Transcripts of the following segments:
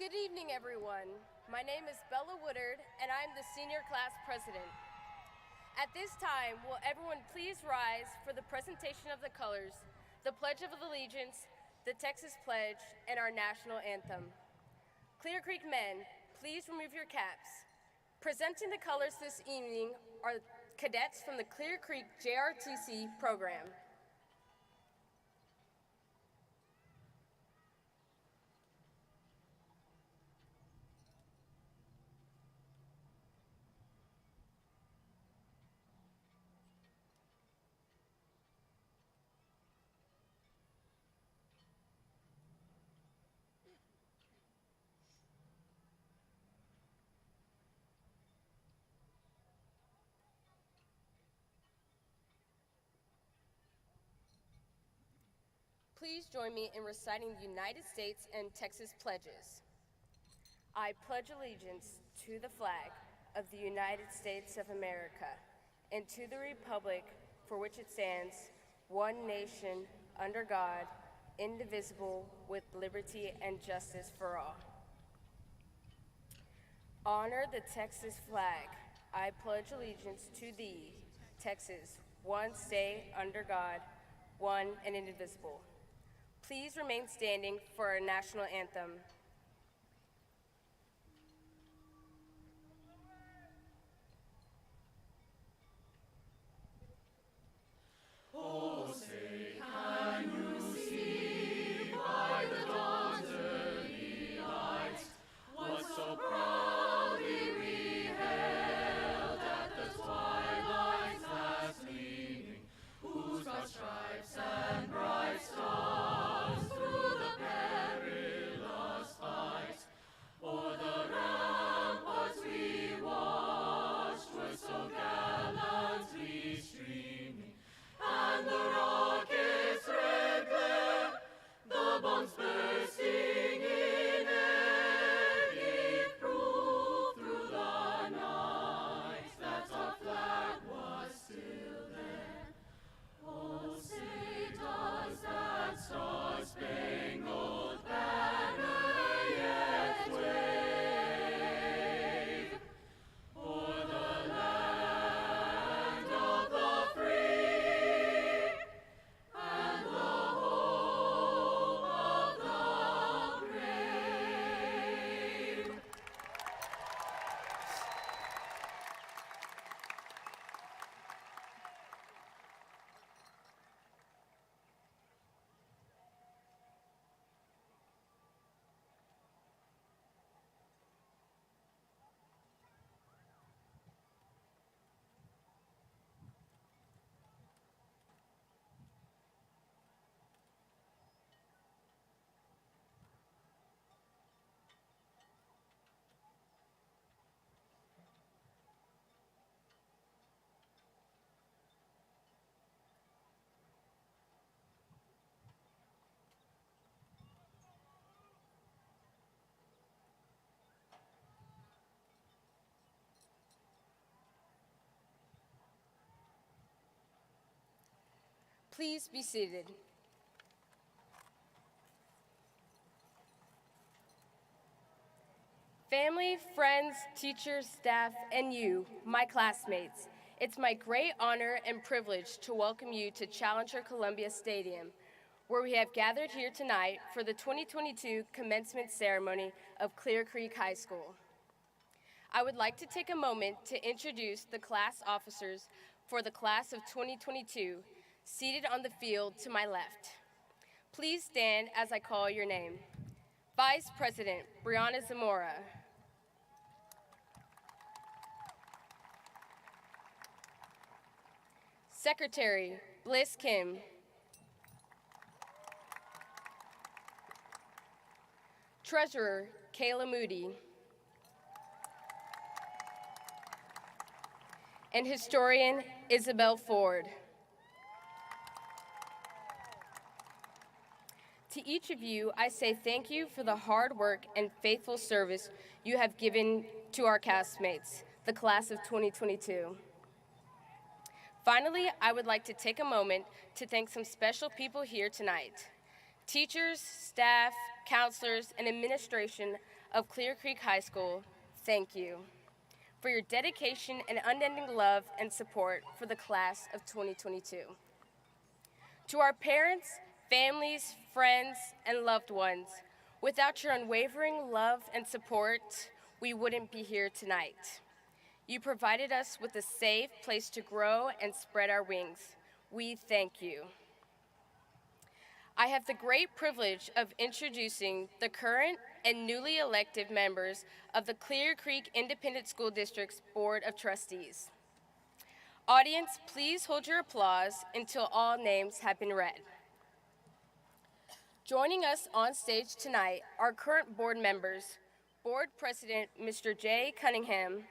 Good evening, everyone. My name is Bella Woodard, and I'm the senior class president. At this time, will everyone please rise for the presentation of the colors, the Pledge of Allegiance, the Texas Pledge, and our national anthem. Clear Creek men, please remove your caps. Presenting the colors this evening are cadets from the Clear Creek JRTC program. Please join me in reciting the United States and Texas pledges. I pledge allegiance to the flag of the United States of America and to the republic for which it stands, one nation, under God, indivisible, with liberty and justice for all. Honor the Texas flag. I pledge allegiance to thee, Texas, one state under God, one and indivisible. Please remain standing for our national anthem. Oh, say, can you see by the dawn's early light what so proudly we hailed at the twilight's last gleaming, whose broad stripes and bright stars through the perilous fight o'er the ramparts we watched were so gallantly streaming, and the rocket's red glare, the bombs bursting in air, gave proof through the night that our flag was still there. Oh, say does that star-spangled banner yet wave o'er the land of the free and the home of the brave? Please be seated. Family, friends, teachers, staff, and you, my classmates, it's my great honor and privilege to welcome you to Challenger Columbia Stadium, where we have gathered here tonight for the 2022 commencement ceremony of Clear Creek High School. I would like to take a moment to introduce the class officers for the class of 2022, seated on the field to my left. Please stand as I call your name. Vice President Brianna Zamora. Secretary Bliss Kim. Treasurer Kayla Moody. And Historian Isabel Ford. To each of you, I say thank you for the hard work and faithful service you have given to our castmates, the class of 2022. Finally, I would like to take a moment to thank some special people here tonight. Teachers, staff, counselors, and administration of Clear Creek High School, thank you for your dedication and unending love and support for the class of 2022. To our parents, families, friends, and loved ones, without your unwavering love and support, we wouldn't be here tonight. You provided us with a safe place to grow and spread our wings. We thank you. I have the great privilege of introducing the current and newly elected members of the Clear Creek Independent School District's Board of Trustees. Audience, please hold your applause until all names have been read. Joining us on stage tonight are current board members, Board President Mr. Jay Cunningham,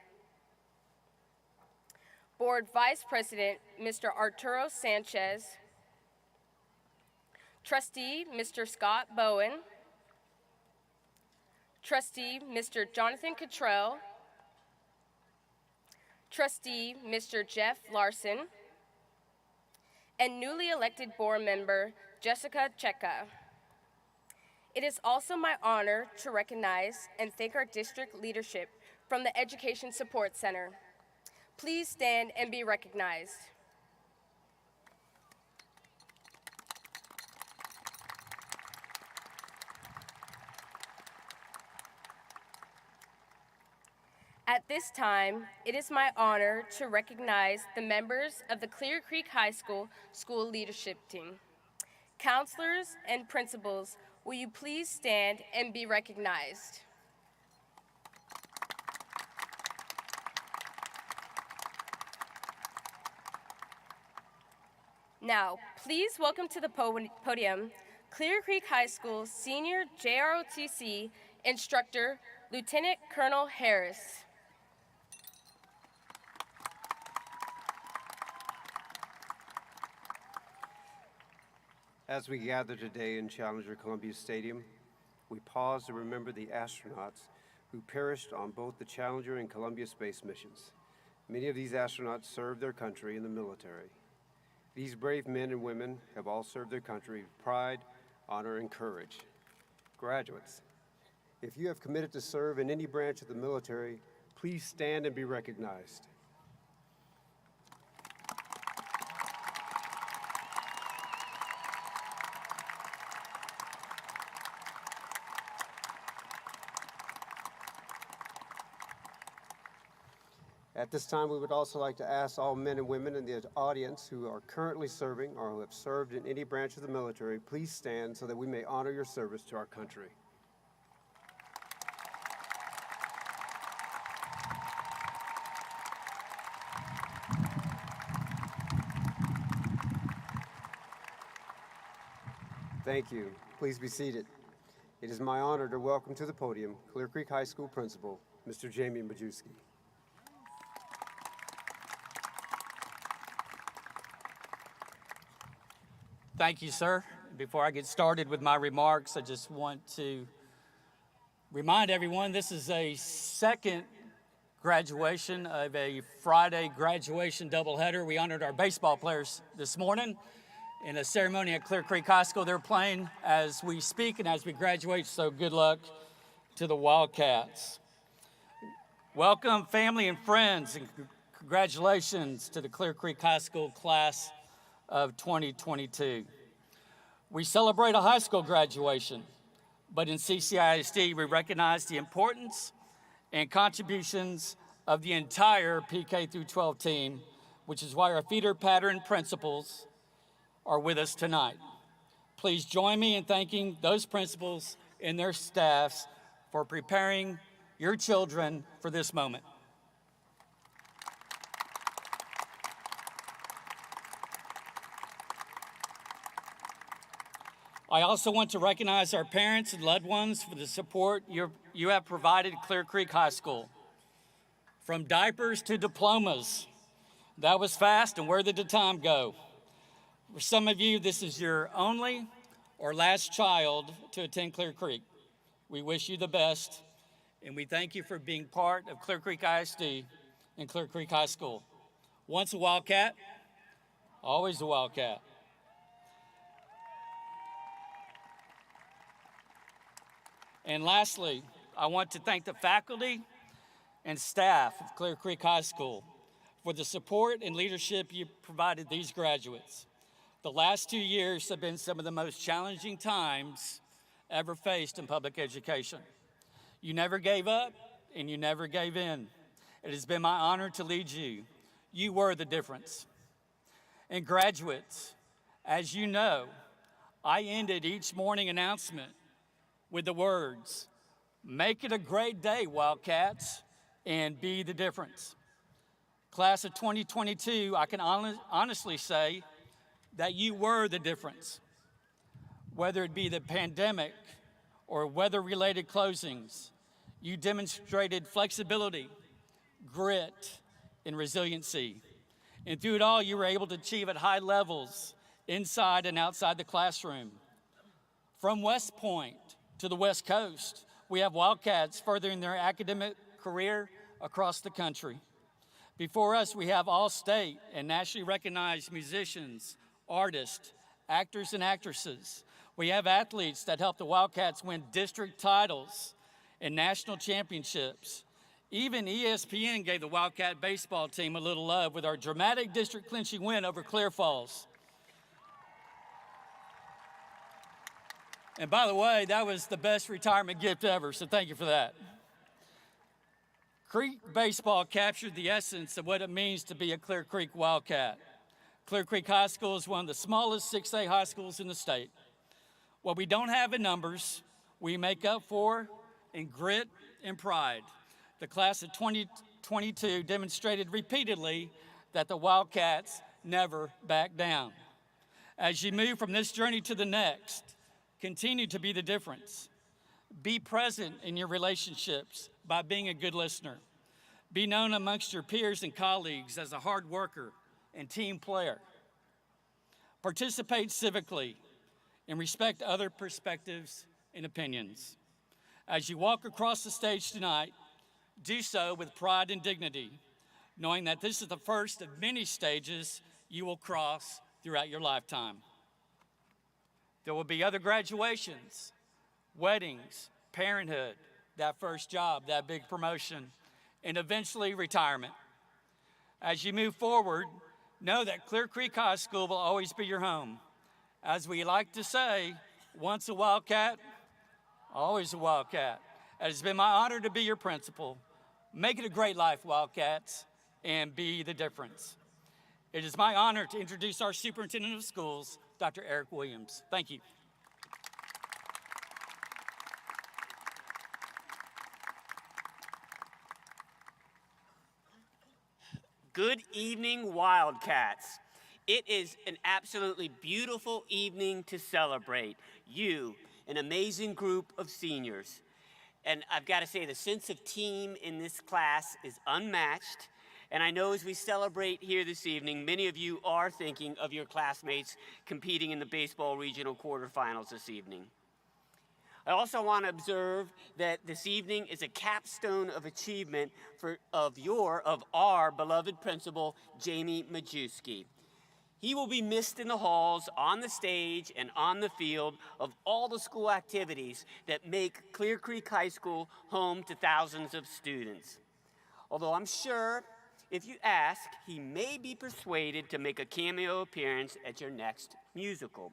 Board Vice President Mr. Arturo Sanchez, Trustee Mr. Scott Bowen, Trustee Mr. Jonathan Cottrell, Trustee Mr. Jeff Larson, and newly elected board member Jessica Cheka. It is also my honor to recognize and thank our district leadership from the Education Support Center. Please stand and be recognized. At this time, it is my honor to recognize the members of the Clear Creek High School School Leadership Team. Counselors and principals, will you please stand and be recognized? Now, please welcome to the podium Clear Creek High School Senior JROTC Instructor, Lieutenant Colonel Harris. As we gather today in Challenger Columbia Stadium, we pause to remember the astronauts who perished on both the Challenger and Columbia space missions. Many of these astronauts served their country in the military. These brave men and women have all served their country with pride, honor, and courage. Graduates, if you have committed to serve in any branch of the military, please stand and be recognized. At this time, we would also like to ask all men and women in the audience who are currently serving or who have served in any branch of the military, please stand so that we may honor your service to our country. Thank you. Please be seated. It is my honor to welcome to the podium Clear Creek High School Principal, Mr. Jamie Majewski. Thank you, sir. Before I get started with my remarks, I just want to remind everyone this is a second graduation of a Friday graduation doubleheader. We honored our baseball players this morning in a ceremony at Clear Creek High School. They're playing as we speak and as we graduate, so good luck to the Wildcats. Welcome, family and friends, and congratulations to the Clear Creek High School class of 2022. We celebrate a high school graduation, but in CCISD, we recognize the importance and contributions of the entire PK through 12 team, which is why our feeder pattern principals are with us tonight. Please join me in thanking those principals and their staffs for preparing your children for this moment. I also want to recognize our parents and loved ones for the support you have provided Clear Creek High School. From diapers to diplomas, that was fast, and where did the time go? For some of you, this is your only or last child to attend Clear Creek. We wish you the best, and we thank you for being part of Clear Creek ISD and Clear Creek High School. Once a Wildcat, always a Wildcat. And lastly, I want to thank the faculty and staff of Clear Creek High School for the support and leadership you provided these graduates. The last 2 years have been some of the most challenging times ever faced in public education. You never gave up and you never gave in. It has been my honor to lead you. You were the difference. And graduates, as you know, I ended each morning announcement with the words, "Make it a great day, Wildcats, and be the difference." Class of 2022, I can honestly say that you were the difference. Whether it be the pandemic or weather-related closings, you demonstrated flexibility, grit, and resiliency. And through it all, you were able to achieve at high levels inside and outside the classroom. From West Point to the West Coast, we have Wildcats furthering their academic career across the country. Before us, we have all-state and nationally recognized musicians, artists, actors, and actresses. We have athletes that help the Wildcats win district titles and national championships. Even ESPN gave the Wildcat baseball team a little love with our dramatic district clinching win over Clear Falls. And by the way, that was the best retirement gift ever, so thank you for that. Creek baseball captured the essence of what it means to be a Clear Creek Wildcat. Clear Creek High School is one of the smallest 6A high schools in the state. What we don't have in numbers, we make up for in grit and pride. The class of 2022 demonstrated repeatedly that the Wildcats never back down. As you move from this journey to the next, continue to be the difference. Be present in your relationships by being a good listener. Be known amongst your peers and colleagues as a hard worker and team player. Participate civically and respect other perspectives and opinions. As you walk across the stage tonight, do so with pride and dignity, knowing that this is the first of many stages you will cross throughout your lifetime. There will be other graduations, weddings, parenthood, that first job, that big promotion, and eventually retirement. As you move forward, know that Clear Creek High School will always be your home. As we like to say, once a Wildcat, always a Wildcat. It has been my honor to be your principal. Make it a great life, Wildcats, and be the difference. It is my honor to introduce our Superintendent of Schools, Dr. Eric Williams. Thank you. Good evening, Wildcats. It is an absolutely beautiful evening to celebrate you, an amazing group of seniors. And I've got to say, the sense of team in this class is unmatched. And I know as we celebrate here this evening, many of you are thinking of your classmates competing in the baseball regional quarterfinals this evening. I also want to observe that this evening is a capstone of achievement of our beloved principal, Jamie Majewski. He will be missed in the halls, on the stage, and on the field of all the school activities that make Clear Creek High School home to thousands of students. Although I'm sure if you ask, he may be persuaded to make a cameo appearance at your next musical.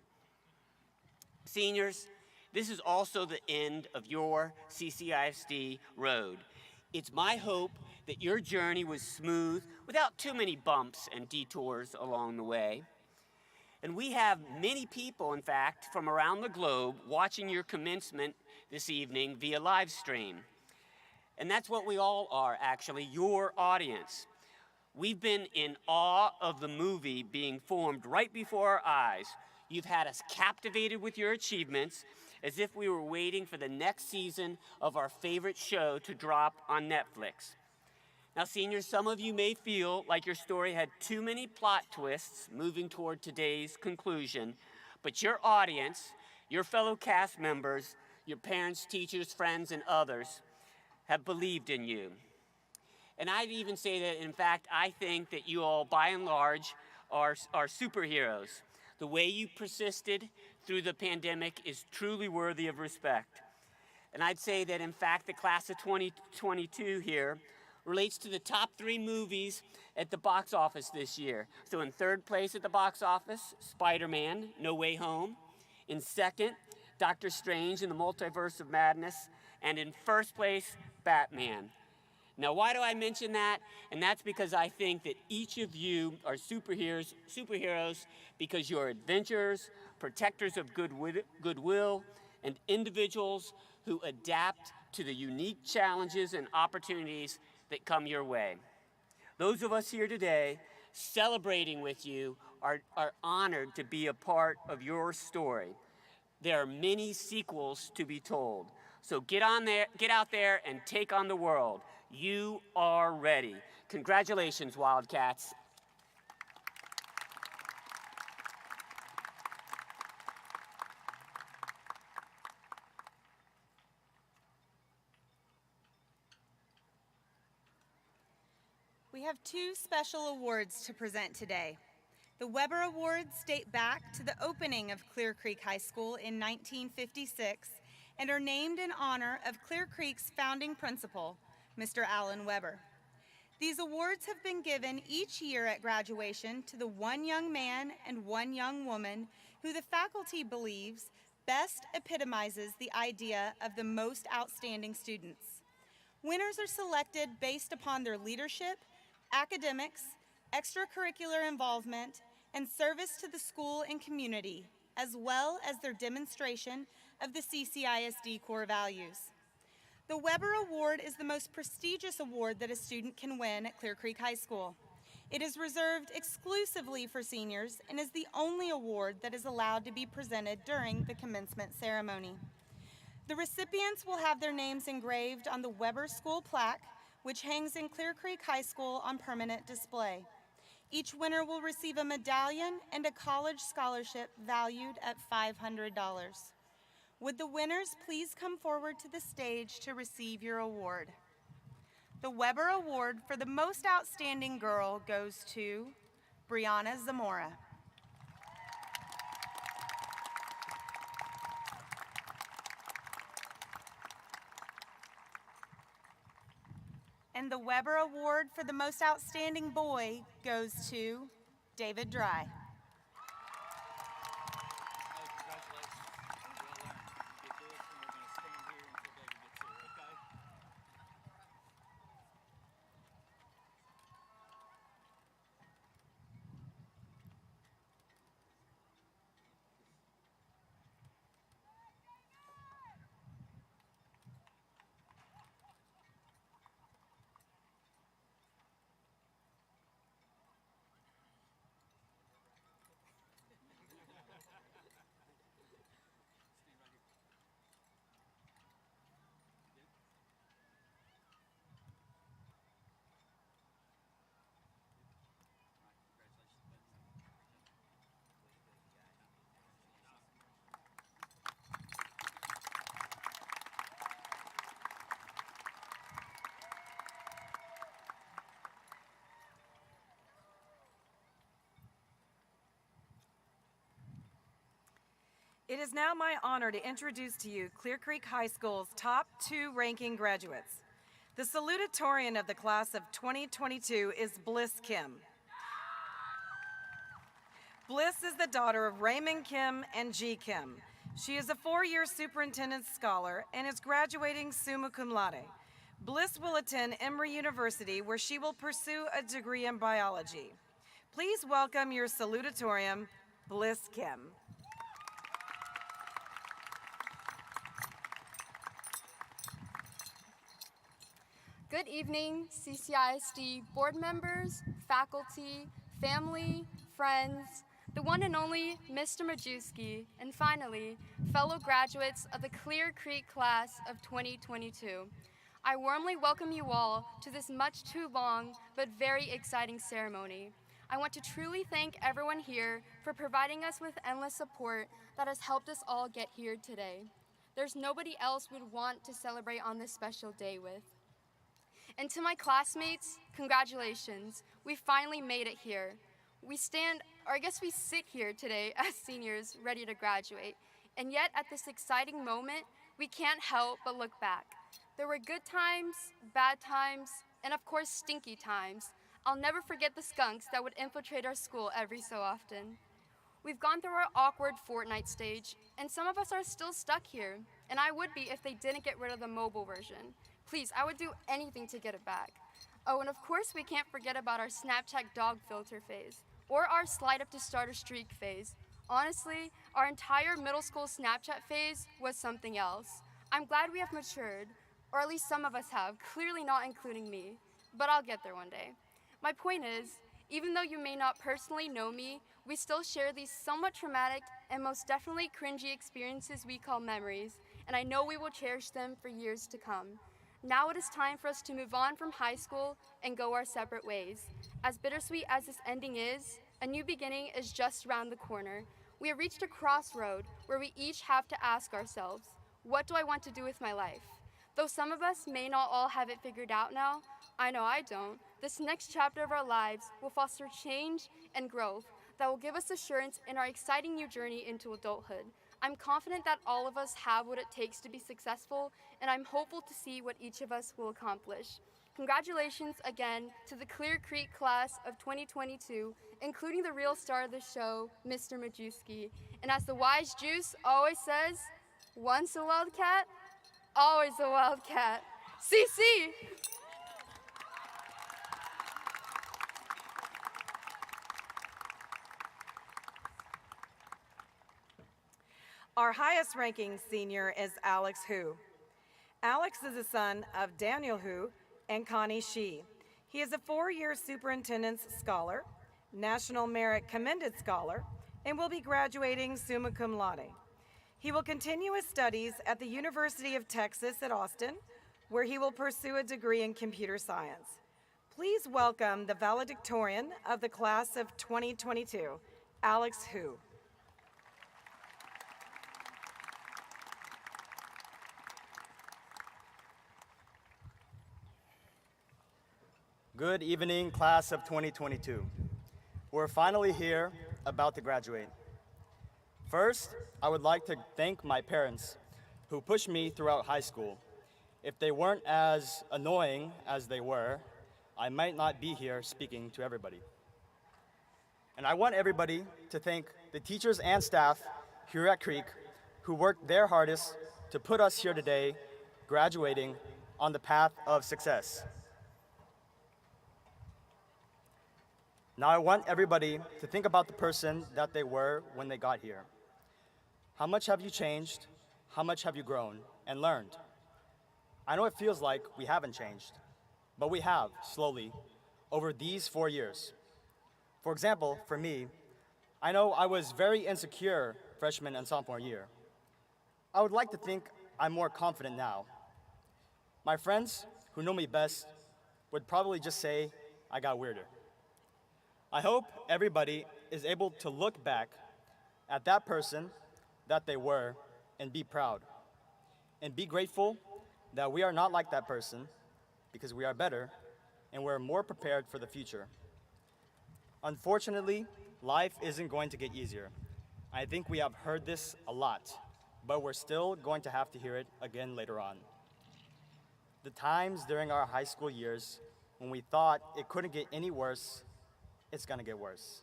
Seniors, this is also the end of your CCISD road. It's my hope that your journey was smooth without too many bumps and detours along the way. And we have many people, in fact, from around the globe watching your commencement this evening via live stream. And that's what we all are, actually, your audience. We've been in awe of the movie being formed right before our eyes. You've had us captivated with your achievements, as if we were waiting for the next season of our favorite show to drop on Netflix. Now, seniors, some of you may feel like your story had too many plot twists moving toward today's conclusion, but your audience, your fellow cast members, your parents, teachers, friends, and others have believed in you. And I'd even say that, in fact, I think that you all, by and large, are superheroes. The way you persisted through the pandemic is truly worthy of respect. And I'd say that, in fact, the class of 2022 here relates to the top 3 movies at the box office this year. So in 3rd place at the box office, Spider-Man, No Way Home. In 2nd, Doctor Strange in the Multiverse of Madness. And in 1st place, Batman. Now, why do I mention that? And that's because I think that each of you are superheroes because you're adventurers, protectors of goodwill, and individuals who adapt to the unique challenges and opportunities that come your way. Those of us here today celebrating with you are honored to be a part of your story. There are many sequels to be told. So get out there and take on the world. You are ready. Congratulations, Wildcats. We have 2 special awards to present today. The Weber Awards date back to the opening of Clear Creek High School in 1956 and are named in honor of Clear Creek's founding principal, Mr. Alan Weber. These awards have been given each year at graduation to the one young man and one young woman who the faculty believes best epitomizes the idea of the most outstanding students. Winners are selected based upon their leadership, academics, extracurricular involvement, and service to the school and community, as well as their demonstration of the CCISD core values. The Weber Award is the most prestigious award that a student can win at Clear Creek High School. It is reserved exclusively for seniors and is the only award that is allowed to be presented during the commencement ceremony. The recipients will have their names engraved on the Weber School plaque, which hangs in Clear Creek High School on permanent display. Each winner will receive a medallion and a college scholarship valued at $500. Would the winners please come forward to the stage to receive your award? The Weber Award for the Most Outstanding Girl goes to Brianna Zamora. And the Weber Award for the Most Outstanding Boy goes to David Dry. It is now my honor to introduce to you Clear Creek High School's top 2 ranking graduates. The salutatorian of the class of 2022 is Bliss Kim. Bliss is the daughter of Raymond Kim and G. Kim. She is a 4-year superintendent scholar and is graduating summa cum laude. Bliss will attend Emory University, where she will pursue a degree in biology. Please welcome your salutatorian, Bliss Kim. Good evening, CCISD board members, faculty, family, friends, the one and only Mr. Majewski, and finally, fellow graduates of the Clear Creek class of 2022. I warmly welcome you all to this much too long but very exciting ceremony. I want to truly thank everyone here for providing us with endless support that has helped us all get here today. There's nobody else we'd want to celebrate on this special day with. And to my classmates, congratulations. We finally made it here. We sit here today as seniors ready to graduate. And yet at this exciting moment, we can't help but look back. There were good times, bad times, and of course stinky times. I'll never forget the skunks that would infiltrate our school every so often. We've gone through our awkward Fortnite stage, and some of us are still stuck here, and I would be if they didn't get rid of the mobile version. Please, I would do anything to get it back. Oh, and of course we can't forget about our Snapchat dog filter phase, or our slide up to start a streak phase. Honestly, our entire middle school Snapchat phase was something else. I'm glad we have matured, or at least some of us have, clearly not including me, but I'll get there one day. My point is, even though you may not personally know me, we still share these somewhat traumatic and most definitely cringy experiences we call memories, and I know we will cherish them for years to come. Now it is time for us to move on from high school and go our separate ways. As bittersweet as this ending is, a new beginning is just around the corner. We have reached a crossroad where we each have to ask ourselves, what do I want to do with my life? Though some of us may not all have it figured out now, I know I don't, this next chapter of our lives will foster change and growth that will give us assurance in our exciting new journey into adulthood. I'm confident that all of us have what it takes to be successful, and I'm hopeful to see what each of us will accomplish. Congratulations again to the Clear Creek class of 2022, including the real star of the show, Mr. Majewski. And as the wise Juice always says, once a wildcat, always a wildcat. CC! Our highest ranking senior is Alex Hu. Alex is the son of Daniel Hu and Connie Shi. He is a 4-year Superintendent's Scholar, National Merit Commended Scholar, and will be graduating summa cum laude. He will continue his studies at the University of Texas at Austin, where he will pursue a degree in computer science. Please welcome the valedictorian of the class of 2022, Alex Hu. Good evening, class of 2022. We're finally here, about to graduate. First, I would like to thank my parents who pushed me throughout high school. If they weren't as annoying as they were, I might not be here speaking to everybody. And I want everybody to thank the teachers and staff here at Creek who worked their hardest to put us here today, graduating on the path of success. Now I want everybody to think about the person that they were when they got here. How much have you changed? How much have you grown and learned? I know it feels like we haven't changed, but we have, slowly, over these 4 years. For example, for me, I know I was very insecure freshman and sophomore year. I would like to think I'm more confident now. My friends who know me best would probably just say I got weirder. I hope everybody is able to look back at that person that they were and be proud. And be grateful that we are not like that person because we are better and we're more prepared for the future. Unfortunately, life isn't going to get easier. I think we have heard this a lot, but we're still going to have to hear it again later on. The times during our high school years when we thought it couldn't get any worse, it's gonna get worse.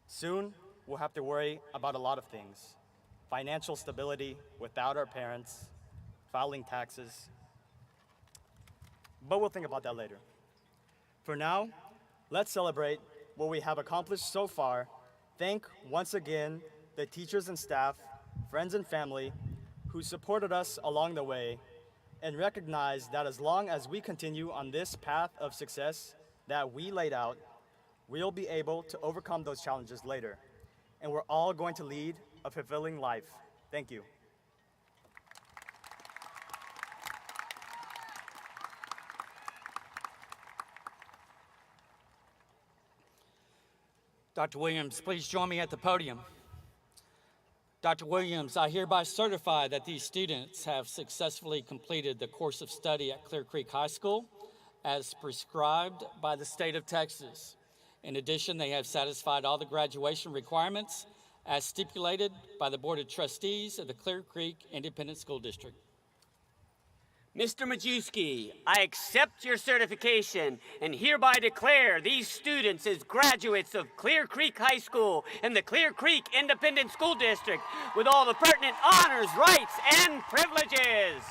Soon, we'll have to worry about a lot of things. Financial stability without our parents, filing taxes. But we'll think about that later. For now, let's celebrate what we have accomplished so far. Thank once again the teachers and staff, friends and family who supported us along the way, and recognize that as long as we continue on this path of success that we laid out, we'll be able to overcome those challenges later, and we're all going to lead a fulfilling life. Thank you. Dr. Williams, please join me at the podium. Dr. Williams, I hereby certify that these students have successfully completed the course of study at Clear Creek High School as prescribed by the state of Texas. In addition, they have satisfied all the graduation requirements as stipulated by the Board of Trustees of the Clear Creek Independent School District. Mr. Majewski, I accept your certification and hereby declare these students as graduates of Clear Creek High School and the Clear Creek Independent School District with all the pertinent honors, rights, and privileges.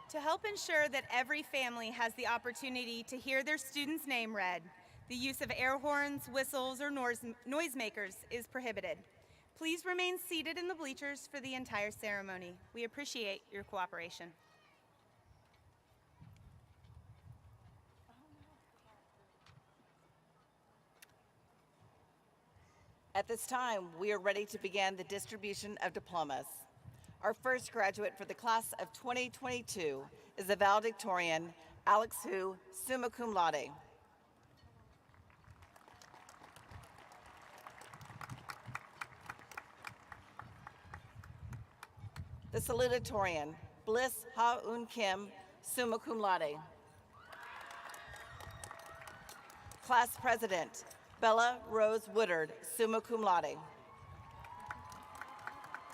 To help ensure that every family has the opportunity to hear their student's name read, the use of air horns, whistles, or noisemakers is prohibited. Please remain seated in the bleachers for the entire ceremony. We appreciate your cooperation. At this time, we are ready to begin the distribution of diplomas. Our first graduate for the class of 2022 is the valedictorian, Alex Hu, summa cum laude. The salutatorian, Bliss Ha-Un Kim, summa cum laude. Class president, Bella Rose Woodard, summa cum laude.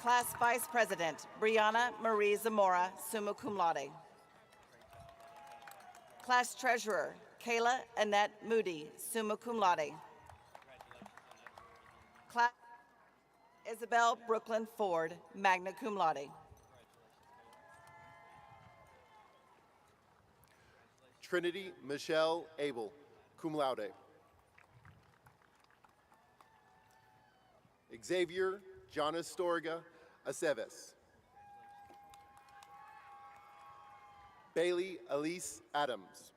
Class Vice President, Brianna Marie Zamora, summa cum laude. Class Treasurer, Kayla Annette Moody, summa cum laude. Class Isabel Brooklyn Ford, magna cum laude. Trinity Michelle Abel, cum laude. Xavier John Astorga Aceves. Bailey Elise Adams.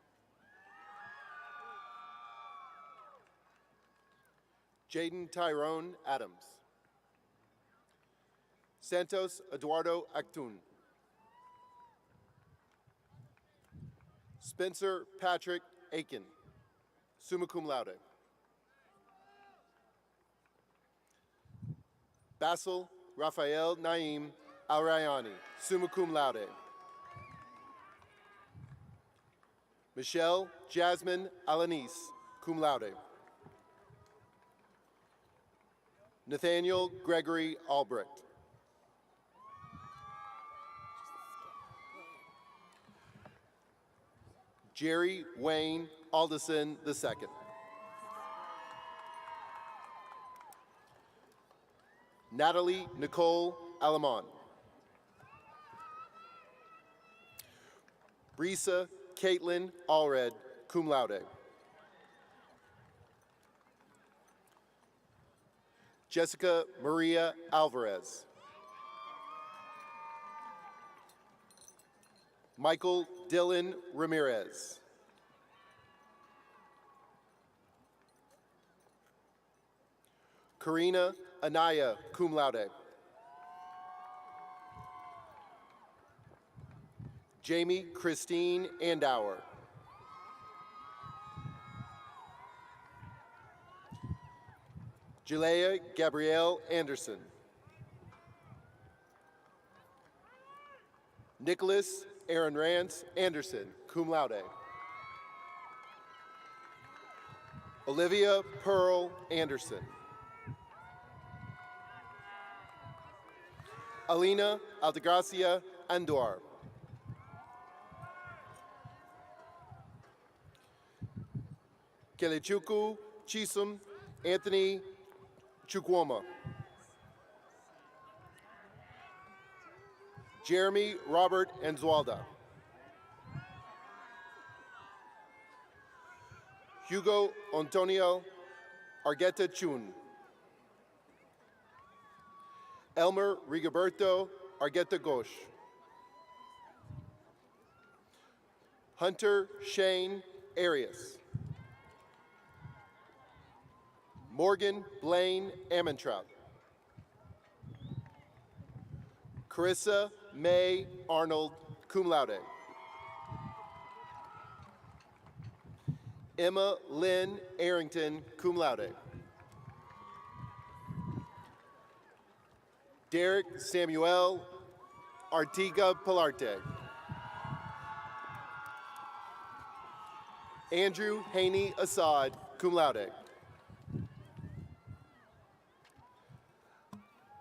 Jaden Tyrone Adams. Santos Eduardo Actun. Spencer Patrick Aiken, summa cum laude. Basil Raphael Naim Al-Rayani, summa cum laude. Michelle Jasmine Alanis, cum laude. Nathaniel Gregory Albrecht. Jerry Wayne Alderson II. Natalie Nicole Alamon. Brisa Caitlin Allred, cum laude. Jessica Maria Alvarez. Michael Dylan Ramirez. Karina Anaya, cum laude. Jamie Christine Andauer. Jalea Gabrielle Anderson. Nicholas Aaron Rance Anderson, cum laude. Olivia Pearl Anderson. Alina Altagracia Andor. Kelechuku Chisum Anthony Chukwuma. Jeremy Robert Anzualda. Hugo Antonio Argueta Chun. Elmer Rigoberto Argueta Gosh. Hunter Shane Arias. Morgan Blaine Ammontrout. Carissa May Arnold, cum laude. Emma Lynn Arrington, cum laude. Derek Samuel Artiga Pilarte. Andrew Haney Assad, cum laude.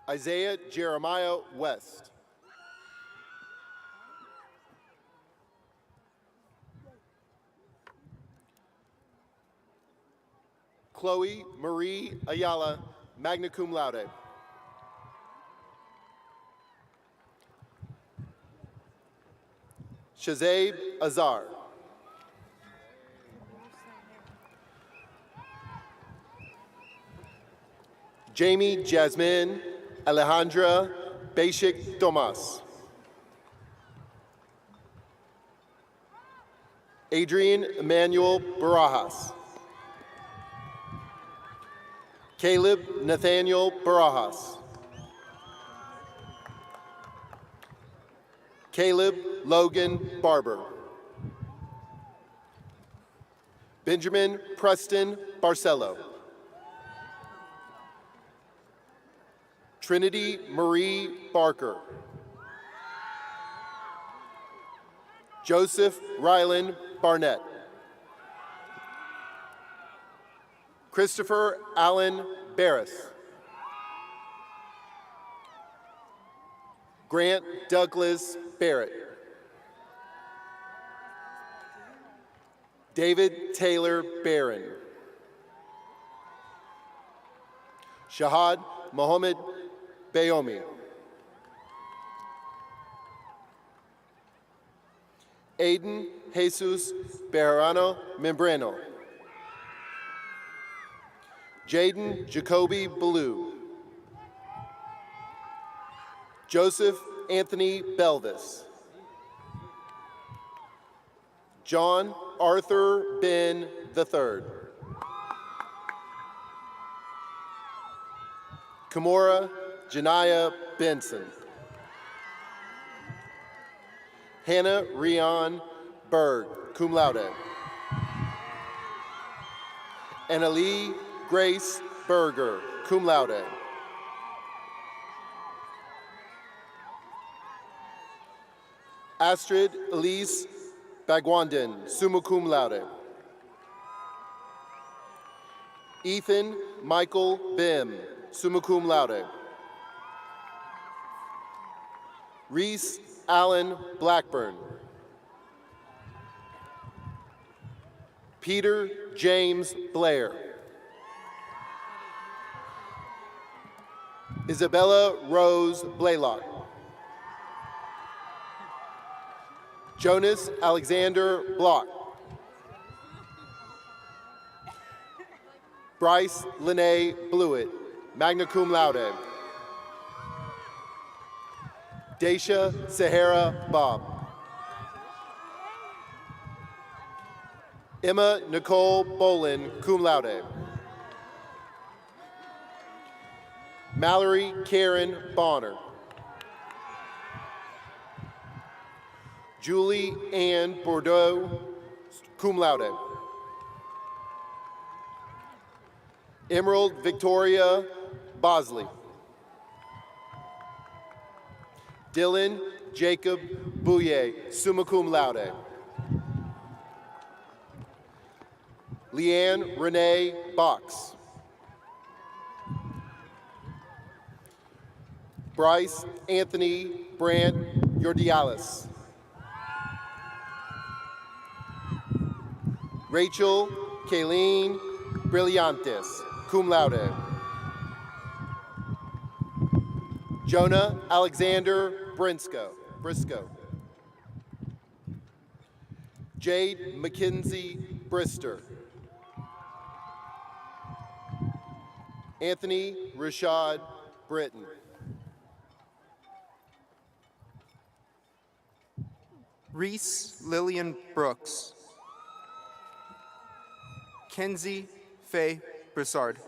Isaiah Jeremiah West. Chloe Marie Ayala, magna cum laude. Shazaib Azar. Jamie Jasmine Alejandra Bashik Tomas. Adrian Emmanuel Barajas. Caleb Nathaniel Barajas. Caleb Logan Barber. Benjamin Preston Barcelo. Trinity Marie Barker. Joseph Rylan Barnett. Christopher Allen Barris. Grant Douglas Barrett. David Taylor Barron. Shahad Mohammed Bayomi. Aiden Jesus Bejarano Membrano. Jaden Jacoby Ballou. Joseph Anthony Belvis. John Arthur Ben III. Kimora Janaya Benson. Hannah Rion Berg, cum laude. Annalie Grace Berger, cum laude. Astrid Elise Bagwanden, summa cum laude. Ethan Michael Bim, summa cum laude. Reese Allen Blackburn. Peter James Blair. Isabella Rose Blaylock. Jonas Alexander Block. Bryce Lene Blewett, magna cum laude. Daisha Sahara Bob. Emma Nicole Bolin, cum laude. Mallory Karen Bonner. Julie Ann Bordeaux, cum laude. Emerald Victoria Bosley. Dylan Jacob Bouye, summa cum laude. Leanne Renee Box. Bryce Anthony Brandt Yordialis. Rachel Kayleen Brillantes, cum laude. Jonah Alexander Briscoe. Jade McKenzie Brister. Anthony Rashad Britton. Reese Lillian Brooks. Kenzie Faye Broussard.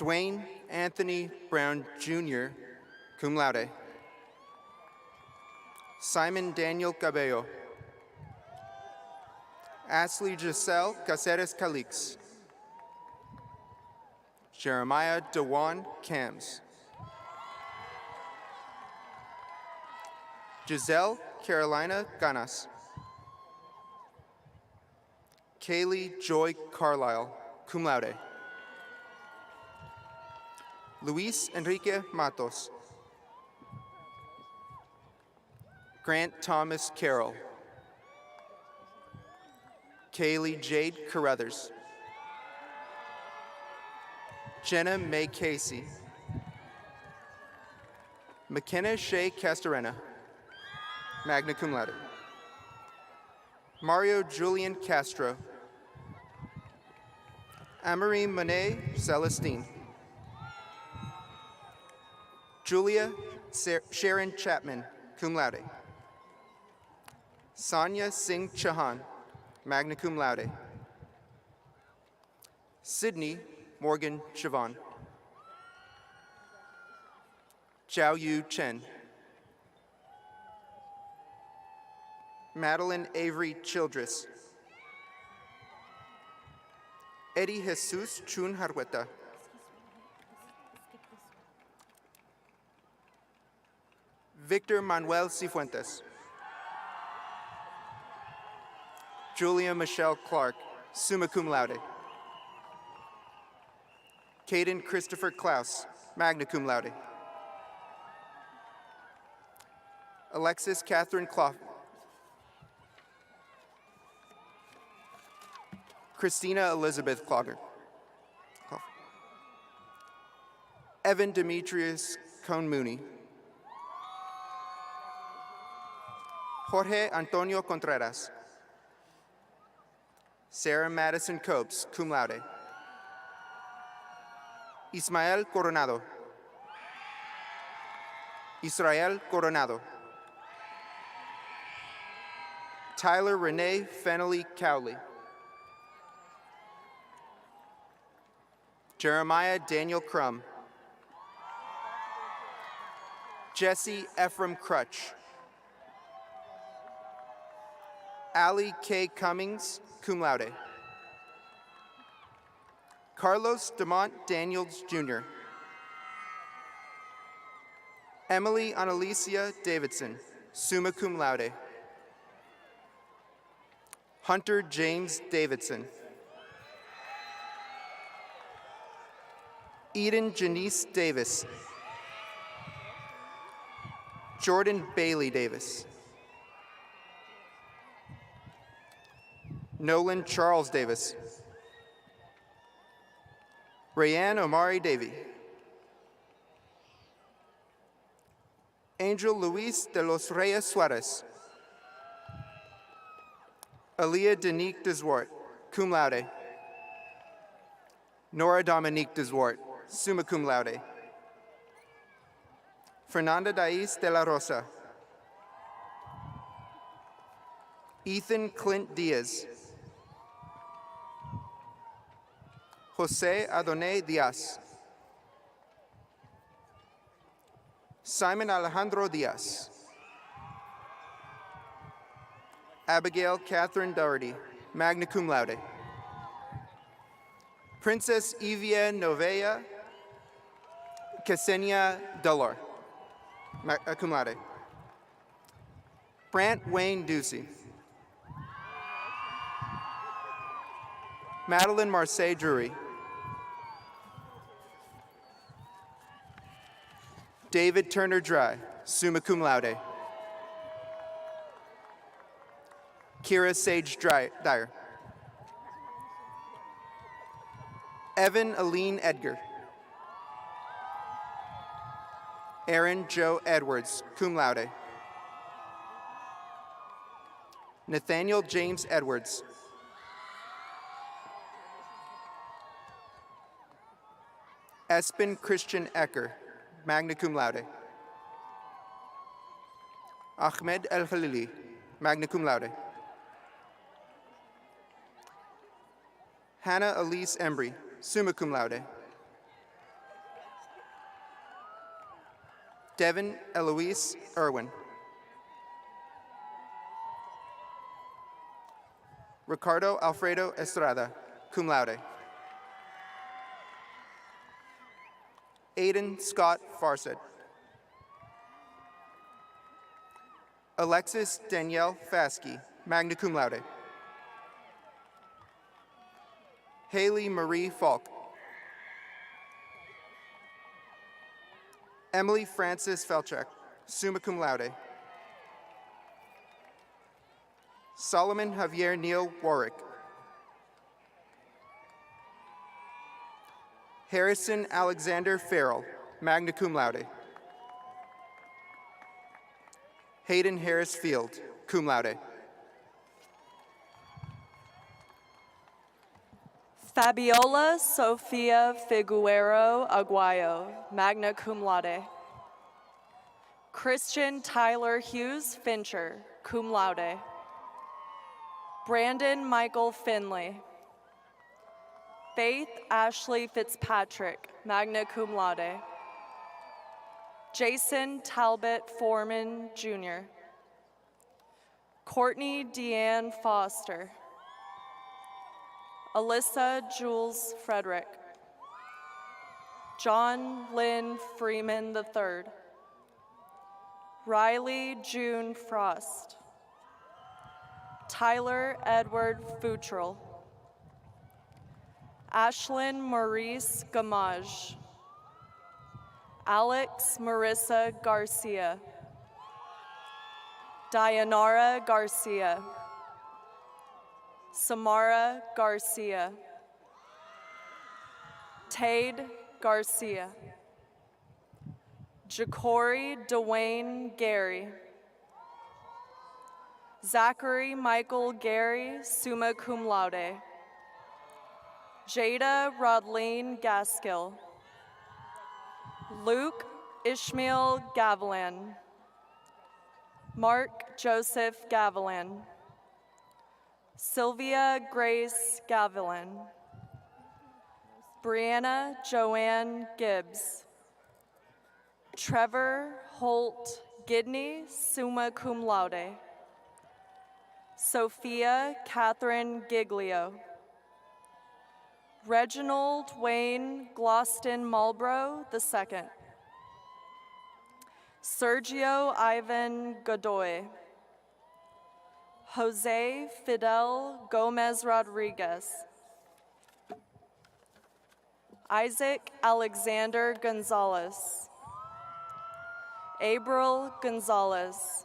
Dwayne Anthony Brown Jr., cum laude. Simon Daniel Cabello. Ashley Giselle Caceres Calix. Jeremiah Dewan Cams. Giselle Carolina Ganas. Kaylee Joy Carlisle, cum laude. Luis Enrique Matos. Grant Thomas Carroll. Kaylee Jade Carruthers. Jenna May Casey. McKenna Shea Castorena, magna cum laude. Mario Julian Castro. Amory Monet Celestine. Julia Sharon Chapman, cum laude. Sonia Singh Chauhan, magna cum laude. Sydney Morgan Chavon. Zhao Yu Chen. Madeline Avery Childress. Eddie Jesus Chun Harweta. Victor Manuel Cifuentes. Julia Michelle Clark, summa cum laude. Caden Christopher Klaus, magna cum laude. Alexis Catherine Clough. Christina Elizabeth Clogger. Evan Demetrius Cone Mooney. Jorge Antonio Contreras. Sarah Madison Copes, cum laude. Ismael Coronado. Israel Coronado. Tyler Renee Fennelly Cowley. Jeremiah Daniel Crum. Jesse Ephraim Crutch. Allie K. Cummings, cum laude. Carlos DeMont Daniels, Jr. Emily Annalicia Davidson, summa cum laude. Hunter James Davidson. Eden Janice Davis. Jordan Bailey Davis. Nolan Charles Davis. Rayanne Omari Davy. Angel Luis de los Reyes Suarez. Aaliyah Denique Deswart, cum laude. Nora Dominique Deswart, summa cum laude. Fernanda Dais de la Rosa. Ethan Clint Diaz. Jose Adonai Diaz. Simon Alejandro Diaz. Abigail Catherine Doherty, magna cum laude. Princess Evia Novea Ksenia Dullor, cum laude. Brant Wayne Ducey. Madeline Marseille Drury. David Turner Dry, summa cum laude. Kira Sage Dyer. Evan Aline Edgar. Aaron Joe Edwards, cum laude. Nathaniel James Edwards. Espen Christian Ecker, magna cum laude. Ahmed El Khalili, magna cum laude. Hannah Elise Embry, summa cum laude. Devin Eloise Irwin. Ricardo Alfredo Estrada, cum laude. Aiden Scott Farset. Alexis Danielle Fasky, magna cum laude. Haley Marie Falk. Emily Frances Felchak, summa cum laude. Solomon Javier Neal Warwick. Harrison Alexander Farrell, magna cum laude. Hayden Harris Field, cum laude. Fabiola Sofia Figuero Aguayo, magna cum laude. Christian Tyler Hughes Fincher, cum laude. Brandon Michael Finley. Faith Ashley Fitzpatrick, magna cum laude. Jason Talbot Foreman, Jr. Courtney Deanne Foster. Alyssa Jules Frederick. John Lynn Freeman III. Riley June Frost. Tyler Edward Futrell. Ashlyn Maurice Gamage. Alex Marissa Garcia. Dayanara Garcia. Samara Garcia. Tade Garcia. Jacory Dwayne Gary. Zachary Michael Gary, summa cum laude. Jada Rodleen Gaskill. Luke Ishmael Gavilan. Mark Joseph Gavilan. Sylvia Grace Gavilan. Brianna Joanne Gibbs. Trevor Holt Gidney, summa cum laude. Sophia Catherine Giglio. Reginald Wayne Gloston Malbrough II. Sergio Ivan Godoy. Jose Fidel Gomez Rodriguez. Isaac Alexander Gonzalez. Abril Gonzalez.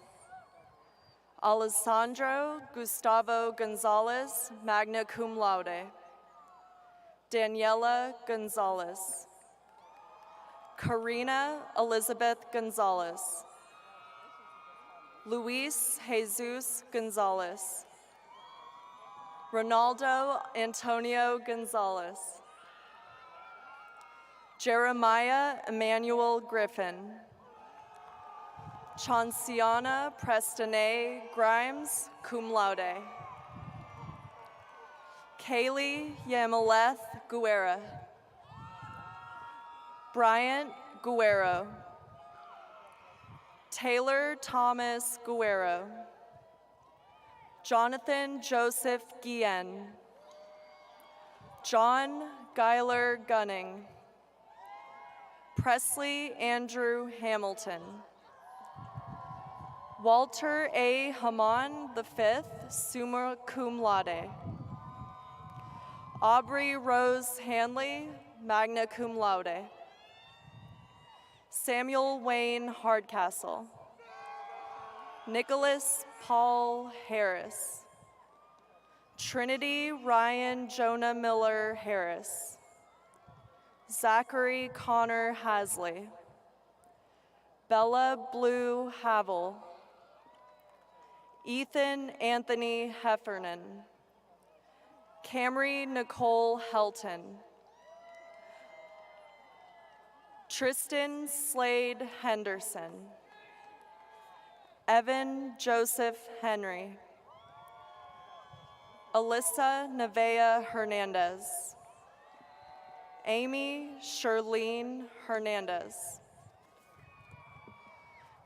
Alessandro Gustavo Gonzalez, magna cum laude. Daniela Gonzalez. Karina Elizabeth Gonzalez. Luis Jesus Gonzalez. Ronaldo Antonio Gonzalez. Jeremiah Emmanuel Griffin. Chanciana Prestone Grimes, cum laude. Kaylee Yamaleth Guerra. Bryant Guerrero. Taylor Thomas Guerrero. Jonathan Joseph Guillen. John Guyler Gunning. Presley Andrew Hamilton. Walter A. Haman V, summa cum laude. Aubrey Rose Hanley, magna cum laude. Samuel Wayne Hardcastle. Nicholas Paul Harris. Trinity Ryan Jonah Miller Harris. Zachary Connor Hasley. Bella Blue Havel. Ethan Anthony Heffernan. Camry Nicole Helton. Tristan Slade Henderson. Evan Joseph Henry. Alyssa Nevea Hernandez. Amy Shirlene Hernandez.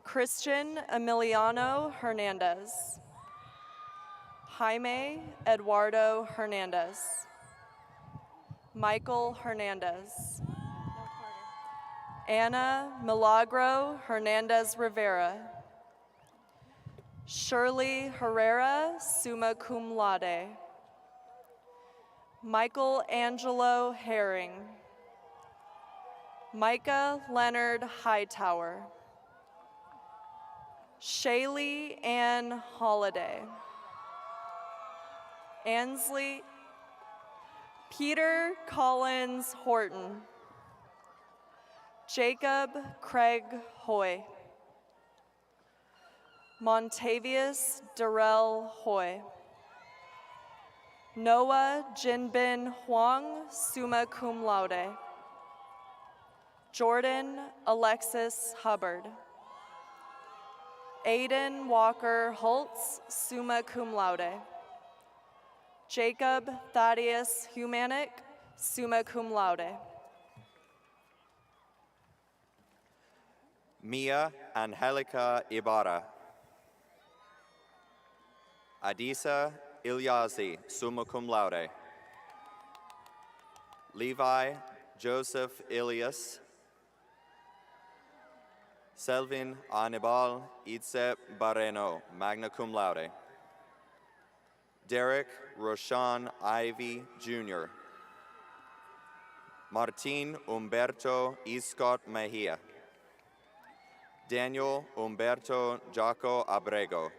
Christian Emiliano Hernandez. Jaime Eduardo Hernandez. Michael Hernandez. Anna Milagro Hernandez Rivera. Shirley Herrera, summa cum laude. Michael Angelo Herring. Micah Leonard Hightower. Shaylee Ann Holliday. Ansley Peter Collins Horton. Jacob Craig Hoy. Montavious Darrell Hoy. Noah Jinbin Huang, summa cum laude. Jordan Alexis Hubbard. Aiden Walker Holtz, summa cum laude. Jacob Thaddeus Humanic, summa cum laude. Mia Angelica Ibarra. Adisa Ilyazi, summa cum laude. Levi Joseph Ilias. Selvin Anibal Itze Barreno, magna cum laude. Derek Roshan Ivy, Jr. Martin Umberto Iscott Mejia. Daniel Umberto Jaco Abrego.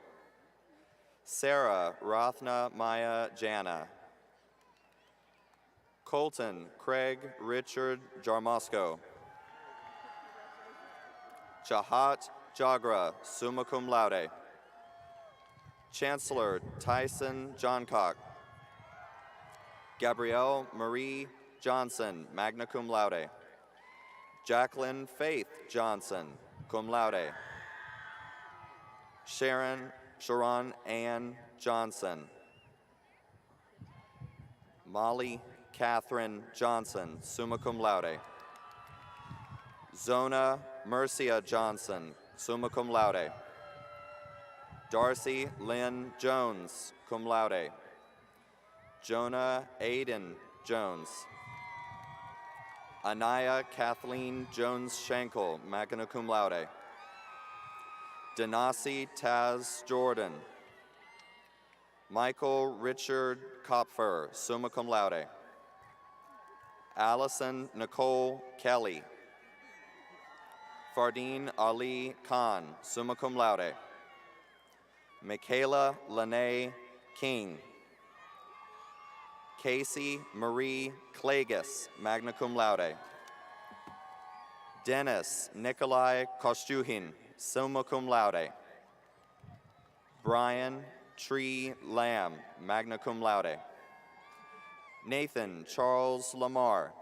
Sarah Rathna Maya Jana. Colton Craig Richard Jarmosco. Chahat Jagra, summa cum laude. Chancellor Tyson Johncock. Gabrielle Marie Johnson, magna cum laude. Jacqueline Faith Johnson, cum laude. Sharon Ann Johnson. Molly Catherine Johnson, summa cum laude. Zona Mercia Johnson, summa cum laude. Darcy Lynn Jones, cum laude. Jonah Aiden Jones. Anaya Kathleen Jones-Schenkel, magna cum laude. Denasi Taz Jordan. Michael Richard Kopfer, summa cum laude. Allison Nicole Kelly. Fardeen Ali Khan, summa cum laude. Michaela Lene King. Casey Marie Klagus, magna cum laude. Dennis Nikolai Kostuhin, summa cum laude. Brian Tree Lamb, magna cum laude. Nathan Charles Lamar.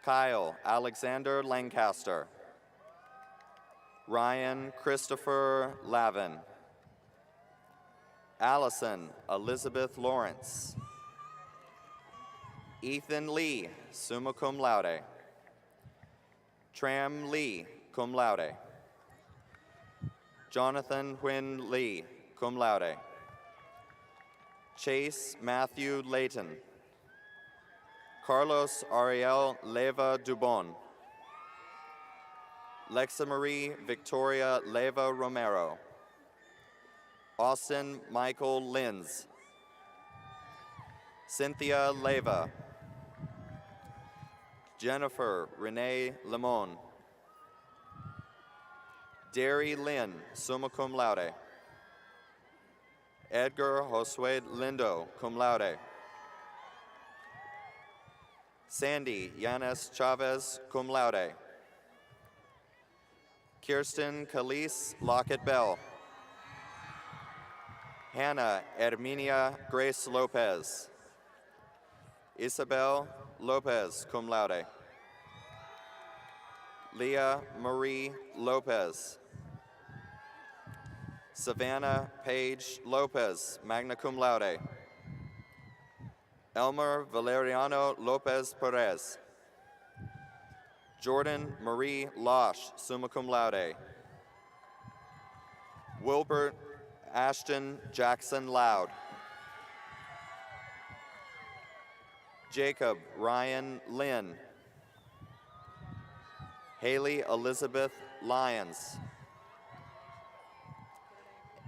Kyle Alexander Lancaster. Ryan Christopher Lavin. Allison Elizabeth Lawrence. Ethan Lee, summa cum laude. Tram Lee, cum laude. Jonathan Huynh Lee, cum laude. Chase Matthew Layton. Carlos Ariel Leva Dubon. Lexa Marie Victoria Leva Romero. Austin Michael Linz. Cynthia Leva. Jennifer Renee Lemon. Derry Lynn, summa cum laude. Edgar Josue Lindo, cum laude. Sandy Yanis Chavez, cum laude. Kirsten Calise Lockett Bell. Hannah Herminia Grace Lopez. Isabel Lopez, cum laude. Leah Marie Lopez. Savannah Paige Lopez, magna cum laude. Elmer Valeriano Lopez Perez. Jordan Marie Losh, summa cum laude. Wilbert Ashton Jackson Loud. Jacob Ryan Lynn. Haley Elizabeth Lyons.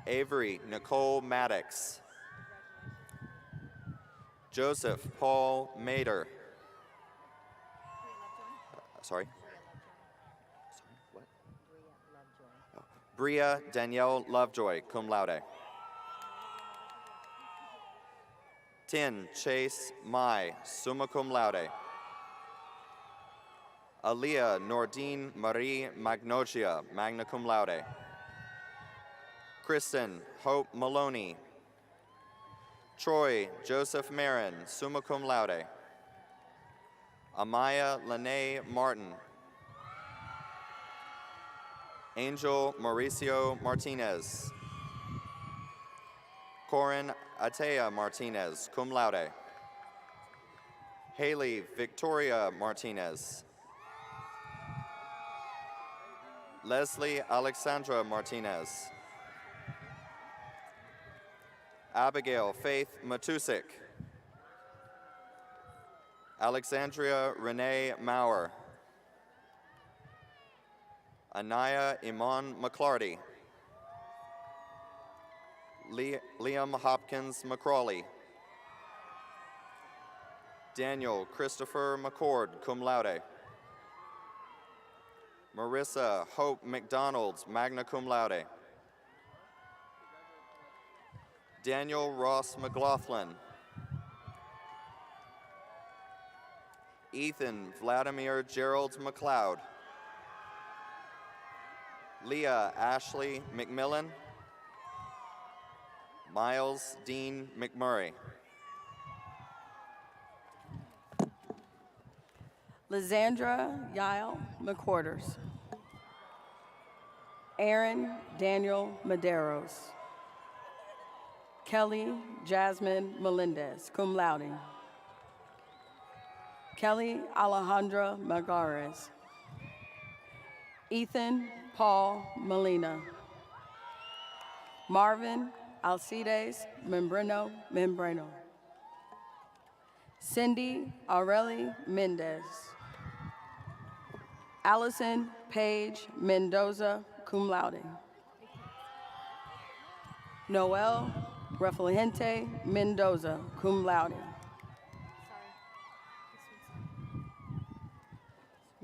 Avery Nicole Maddox. Joseph Paul Mader. Sorry? What? Bria Danielle Lovejoy, cum laude. 10, Chase Mai, summa cum laude. Aaliyah Nordine Marie Magnogia, magna cum laude. Kristen Hope Maloney. Troy Joseph Marin, summa cum laude. Amaya Lene Martin. Angel Mauricio Martinez. Corin Atea Martinez, cum laude. Haley Victoria Martinez. Leslie Alexandra Martinez. Abigail Faith Matusik. Alexandria Renee Maurer. Anaya Iman McClarty. Liam Hopkins McCrawley. Daniel Christopher McCord, cum laude. Marissa Hope McDonald, magna cum laude. Daniel Ross McLaughlin. Ethan Vladimir Gerald McLeod. Leah Ashley McMillan. Miles Dean McMurray. Lysandra Yael McQuarters. Aaron Daniel Maderos. Kelly Jasmine Melendez, cum laude. Kelly Alejandra Magares. Ethan Paul Molina. Marvin Alcides Membreno. Cindy Aureli Mendez. Allison Paige Mendoza, cum laude. Noel Refulgente Mendoza, cum laude.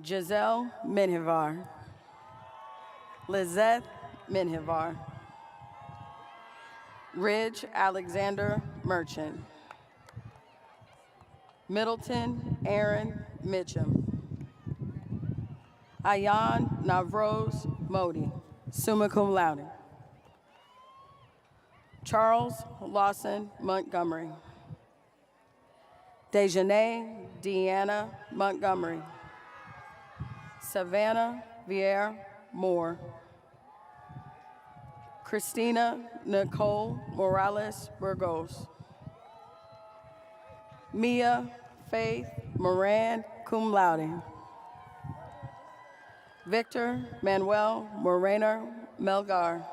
Giselle Menjivar. Lizette Menjivar. Ridge Alexander Merchant. Middleton Aaron Mitchum. Ayan Navroz Modi, summa cum laude. Charles Lawson Montgomery. Dejanay Deanna Montgomery. Savannah Vieira Moore. Christina Nicole Morales Burgos. Mia Faith Moran, cum laude. Victor Manuel Moreno Melgar.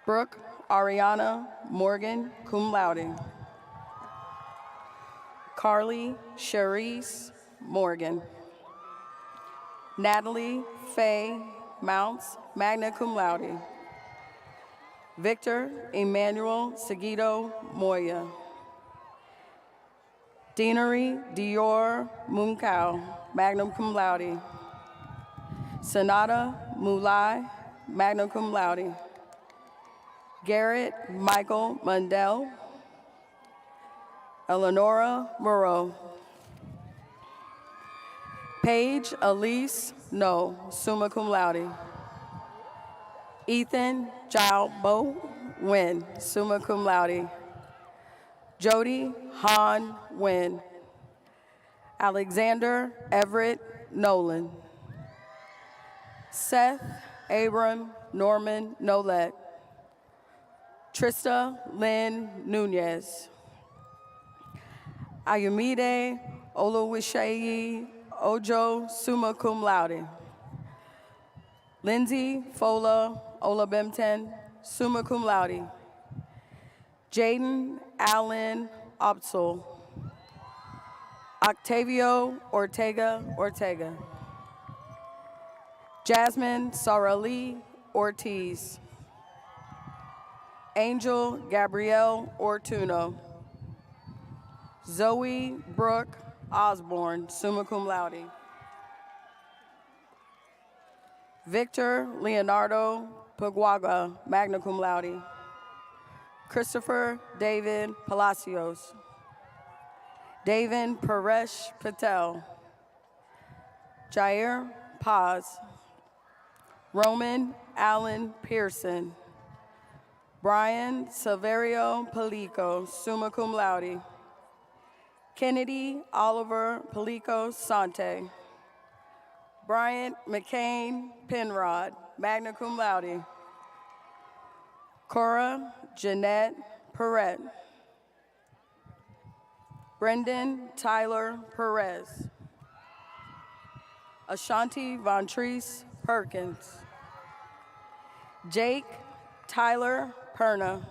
Brooke Ariana Morgan, cum laude. Carly Cherise Morgan. Natalie Faye Mounts, magna cum laude. Victor Emmanuel Seguido Moya. Deanery Dior Munkau, magna cum laude. Sonata Mulai, magna cum laude. Garrett Michael Mundell. Eleonora Moreau. Paige Elise No, summa cum laude. Ethan Jao Bo Win, summa cum laude. Jody Han Win. Alexander Everett Nolan. Seth Abram Norman Nolet. Trista Lynn Nunez. Ayumide Oluwaseyi Ojo, summa cum laude. Lindsay Fola Olabemten, summa cum laude. Jaden Allen Opsel. Octavio Ortega. Jasmine Sarali Ortiz. Angel Gabrielle Ortuno. Zoe Brooke Osborne, summa cum laude. Victor Leonardo Paguaga, magna cum laude. Christopher David Palacios. David Paresh Patel. Jair Paz. Roman Allen Pearson. Brian Silverio Palico, summa cum laude. Kennedy Oliver Palico Sante. Bryant McCain Penrod, magna cum laude. Cora Jeanette Perret. Brendan Tyler Perez. Ashanti Vontrice Perkins. Jake Tyler Perna.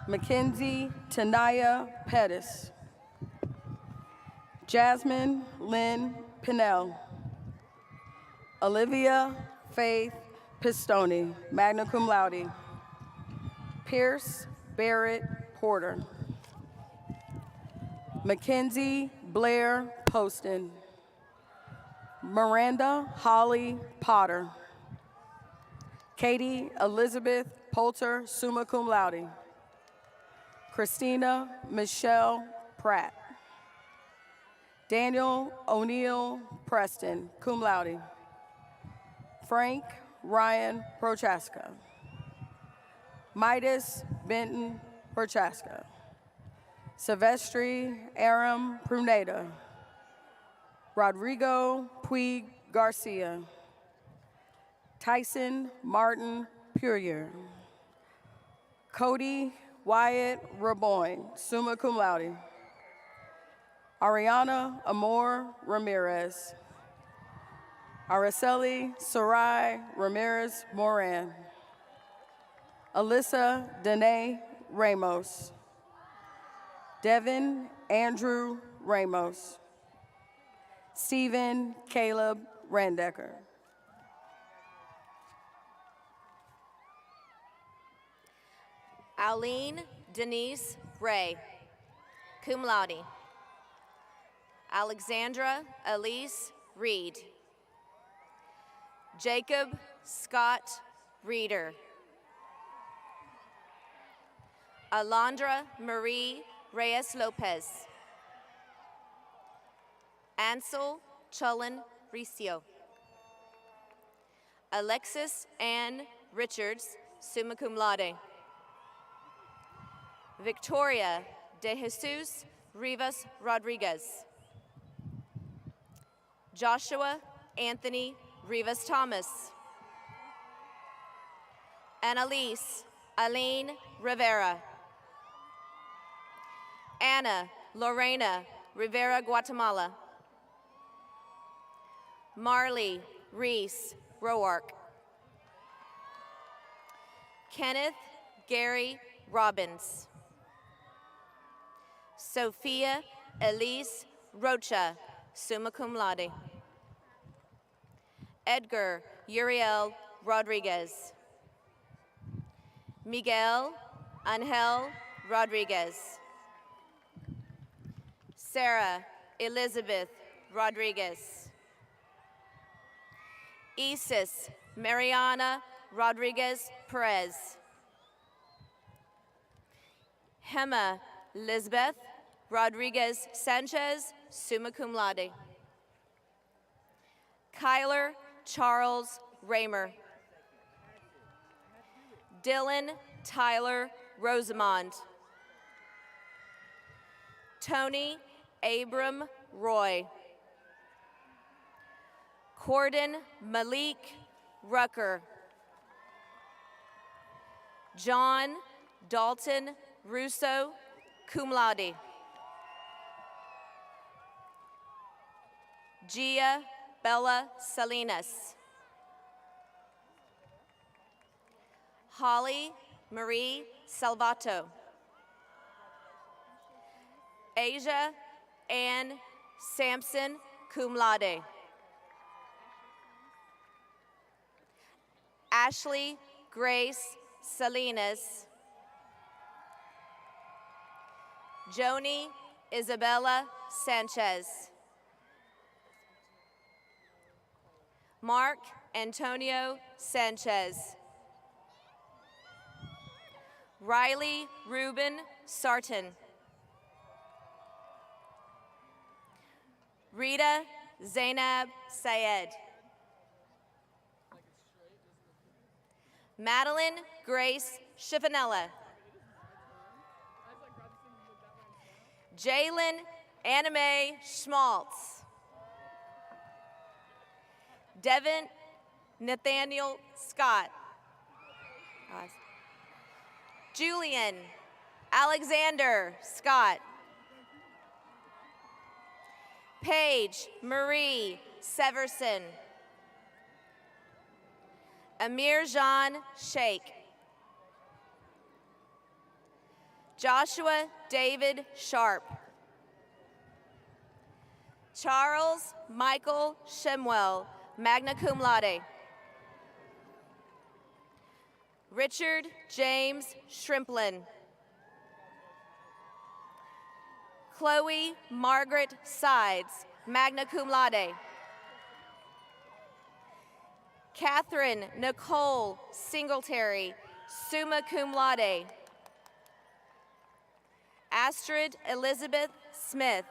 Mackenzie Tanaya Pettis. Jasmine Lynn Pinnell. Olivia Faith Pistoni, magna cum laude. Pierce Barrett Porter. Mackenzie Blair Poston. Miranda Holly Potter. Katie Elizabeth Poulter, summa cum laude. Christina Michelle Pratt. Daniel O'Neill Preston, cum laude. Frank Ryan Prochaska. Midas Benton Prochaska. Silvestri Aram Pruneda. Rodrigo Puig Garcia. Tyson Martin Purier. Cody Wyatt Raboyne, summa cum laude. Ariana Amor Ramirez. Araceli Sarai Ramirez Moran. Alyssa Danae Ramos. Devin Andrew Ramos. Stephen Caleb Randecker. Aline Denise Ray, cum laude. Alexandra Elise Reed. Jacob Scott Reeder. Alondra Marie Reyes Lopez. Ansel Chullen Ricio. Alexis Ann Richards, summa cum laude. Victoria de Jesus Rivas Rodriguez. Joshua Anthony Rivas Thomas. Annalise Aline Rivera. Anna Lorena Rivera Guatemala. Marley Reese Roark. Kenneth Gary Robbins. Sophia Elise Rocha, summa cum laude. Edgar Uriel Rodriguez. Miguel Angel Rodriguez. Sarah Elizabeth Rodriguez. Isis Mariana Rodriguez Perez. Hema Lisbeth Rodriguez Sanchez, summa cum laude. Kyler Charles Raymer. Dylan Tyler Rosamond. Tony Abram Roy. Corden Malik Rucker. John Dalton Russo, cum laude. Gia Bella Salinas. Holly Marie Salvato. Asia Ann Sampson, cum laude. Ashley Grace Salinas. Joni Isabella Sanchez. Mark Antonio Sanchez. Riley Ruben Sarton. Rita Zainab Syed. Madeline Grace Schifanella. Jalen Anime Schmaltz. Devin Nathaniel Scott. Julian Alexander Scott. Paige Marie Severson. Amir Jean Sheikh. Joshua David Sharp. Charles Michael Shemwell, magna cum laude. Richard James Shrimplin. Chloe Margaret Sides, magna cum laude. Catherine Nicole Singletary, summa cum laude. Astrid Elizabeth Smith.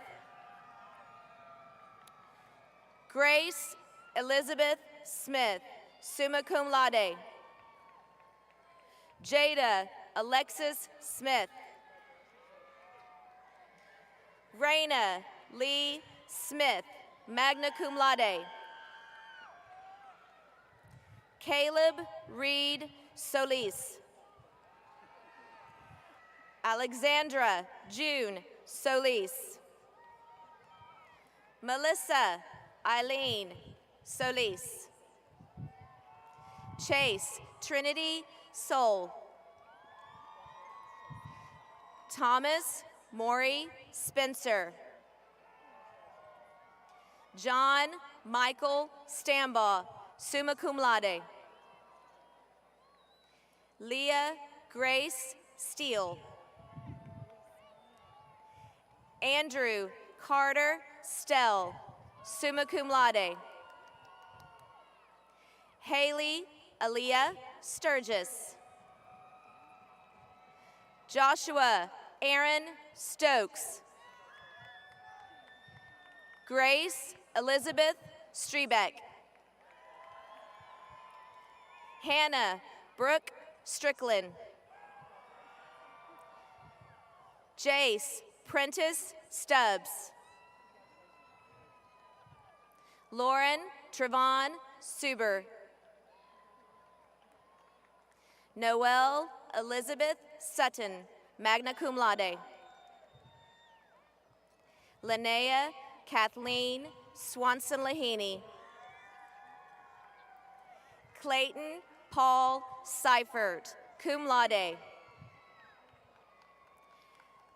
Grace Elizabeth Smith, summa cum laude. Jada Alexis Smith. Raina Lee Smith, magna cum laude. Caleb Reed Solis. Alexandra June Solis. Melissa Eileen Solis. Chase Trinity Soul. Thomas Maury Spencer. John Michael Stambaugh, summa cum laude. Leah Grace Steele. Andrew Carter Stell, summa cum laude. Haley Aaliyah Sturgis. Joshua Aaron Stokes. Grace Elizabeth Strebeck. Hannah Brooke Strickland. Jace Prentice Stubbs. Lauren Trevon Suber. Noelle Elizabeth Sutton, magna cum laude. Linnea Kathleen Swanson Lahini. Clayton Paul Seifert, cum laude.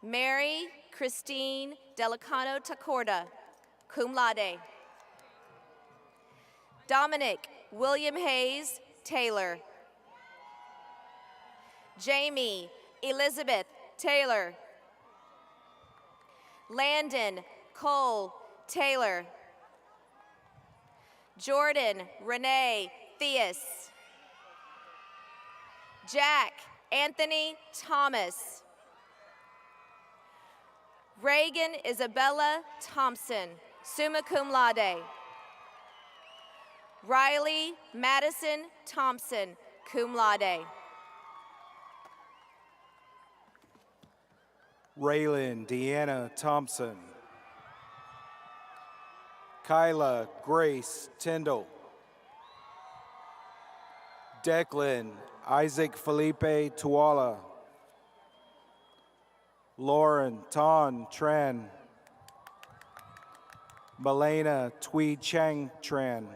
Mary Christine Delicano Tacorda, cum laude. Dominic William Hayes Taylor. Jamie Elizabeth Taylor. Landon Cole Taylor. Jordan Renee Theus. Jack Anthony Thomas. Reagan Isabella Thompson, summa cum laude. Riley Madison Thompson, cum laude. Raylan Deanna Thompson. Kyla Grace Tyndall. Declan Isaac Felipe Tuala. Lauren Ton Tran. Malena Tweed Chang Tran.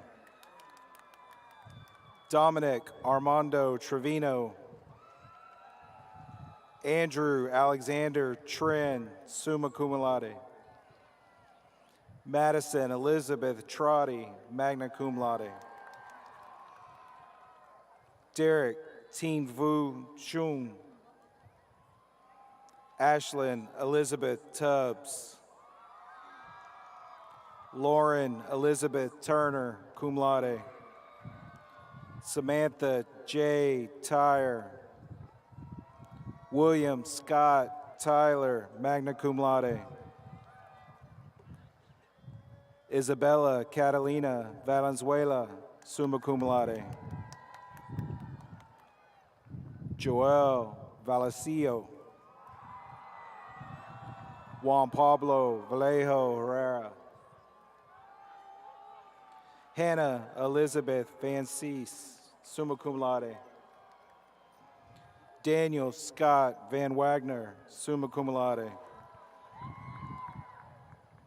Dominic Armando Trevino. Andrew Alexander Trin, summa cum laude. Madison Elizabeth Trotty, magna cum laude. Derek Teen Vu Chung. Ashlyn Elizabeth Tubbs. Lauren Elizabeth Turner, cum laude. Samantha J. Tyre. William Scott Tyler, magna cum laude. Isabella Catalina Valenzuela, summa cum laude. Joel Vallecillo. Juan Pablo Vallejo Herrera. Hannah Elizabeth Van Cease, summa cum laude. Daniel Scott Van Wagner, summa cum laude.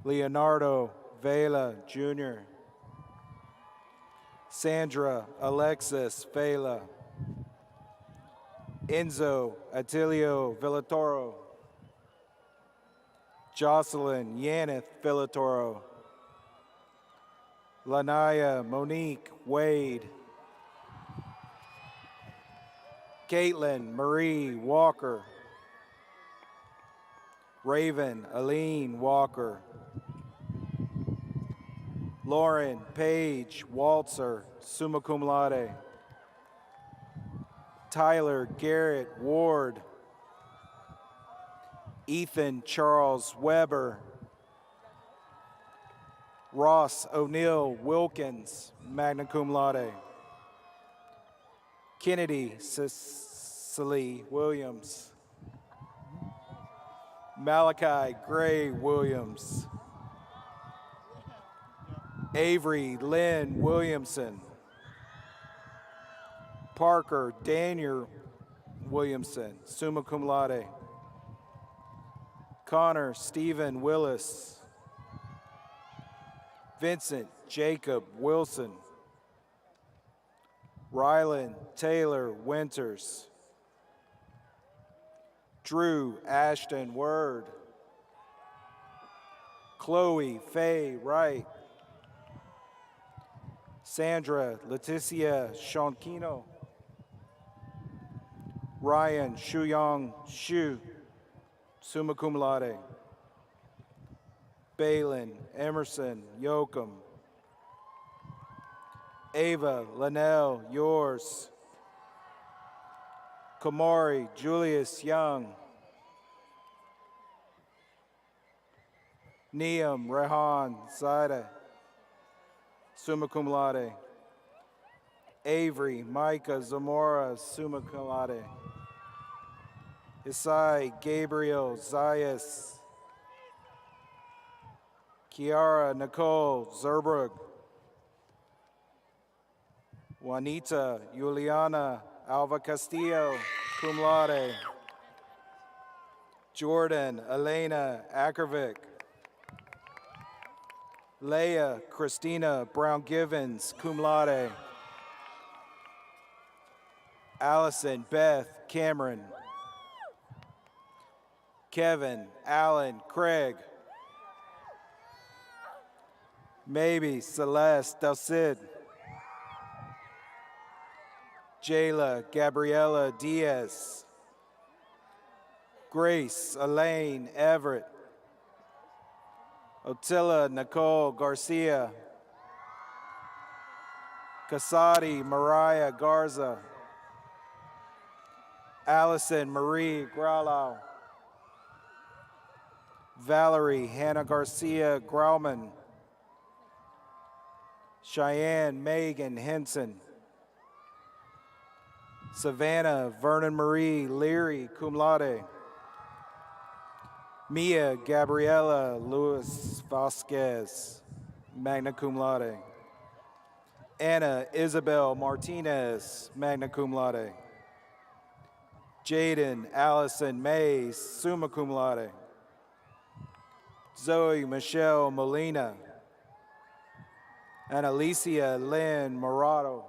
Leonardo Vela Jr. Sandra Alexis Vela. Enzo Attilio Villatoro. Jocelyn Yaneth Villatoro. Lanaya Monique Wade. Caitlin Marie Walker. Raven Aline Walker. Lauren Paige Waltzer, summa cum laude. Tyler Garrett Ward. Ethan Charles Weber. Ross O'Neill Wilkins, magna cum laude. Kennedy Cicely Williams. Malachi Gray Williams. Avery Lynn Williamson. Parker Daniel Williamson, summa cum laude. Connor Stephen Willis. Vincent Jacob Wilson. Rylan Taylor Winters. Drew Ashton Word. Chloe Faye Wright. Sandra Leticia Shonkino. Ryan Shuyong Shu, summa cum laude. Balin Emerson Yoakum. Ava Linnell Yours. Kamari Julius Young. Niam Rehan Zaida, summa cum laude. Avery Micah Zamora, summa cum laude. Isai Gabriel Zayas. Kiara Nicole Zerbrug. Juanita Juliana Alva Castillo, cum laude. Jordan Elena Ackervick. Leah Christina Brown Givens, cum laude. Allison Beth Cameron. Kevin Allen Craig. Maybe Celeste Del Cid. Jayla Gabriela Diaz. Grace Elaine Everett. Otilla Nicole Garcia. Casati Mariah Garza. Allison Marie Graulau. Valerie Hannah Garcia Grauman. Cheyenne Megan Henson. Savannah Vernon Marie Leary, cum laude. Mia Gabriela Luis Vasquez, magna cum laude. Anna Isabel Martinez, magna cum laude. Jaden Allison Mays, summa cum laude. Zoe Michelle Molina. And Alicia Lynn Morado.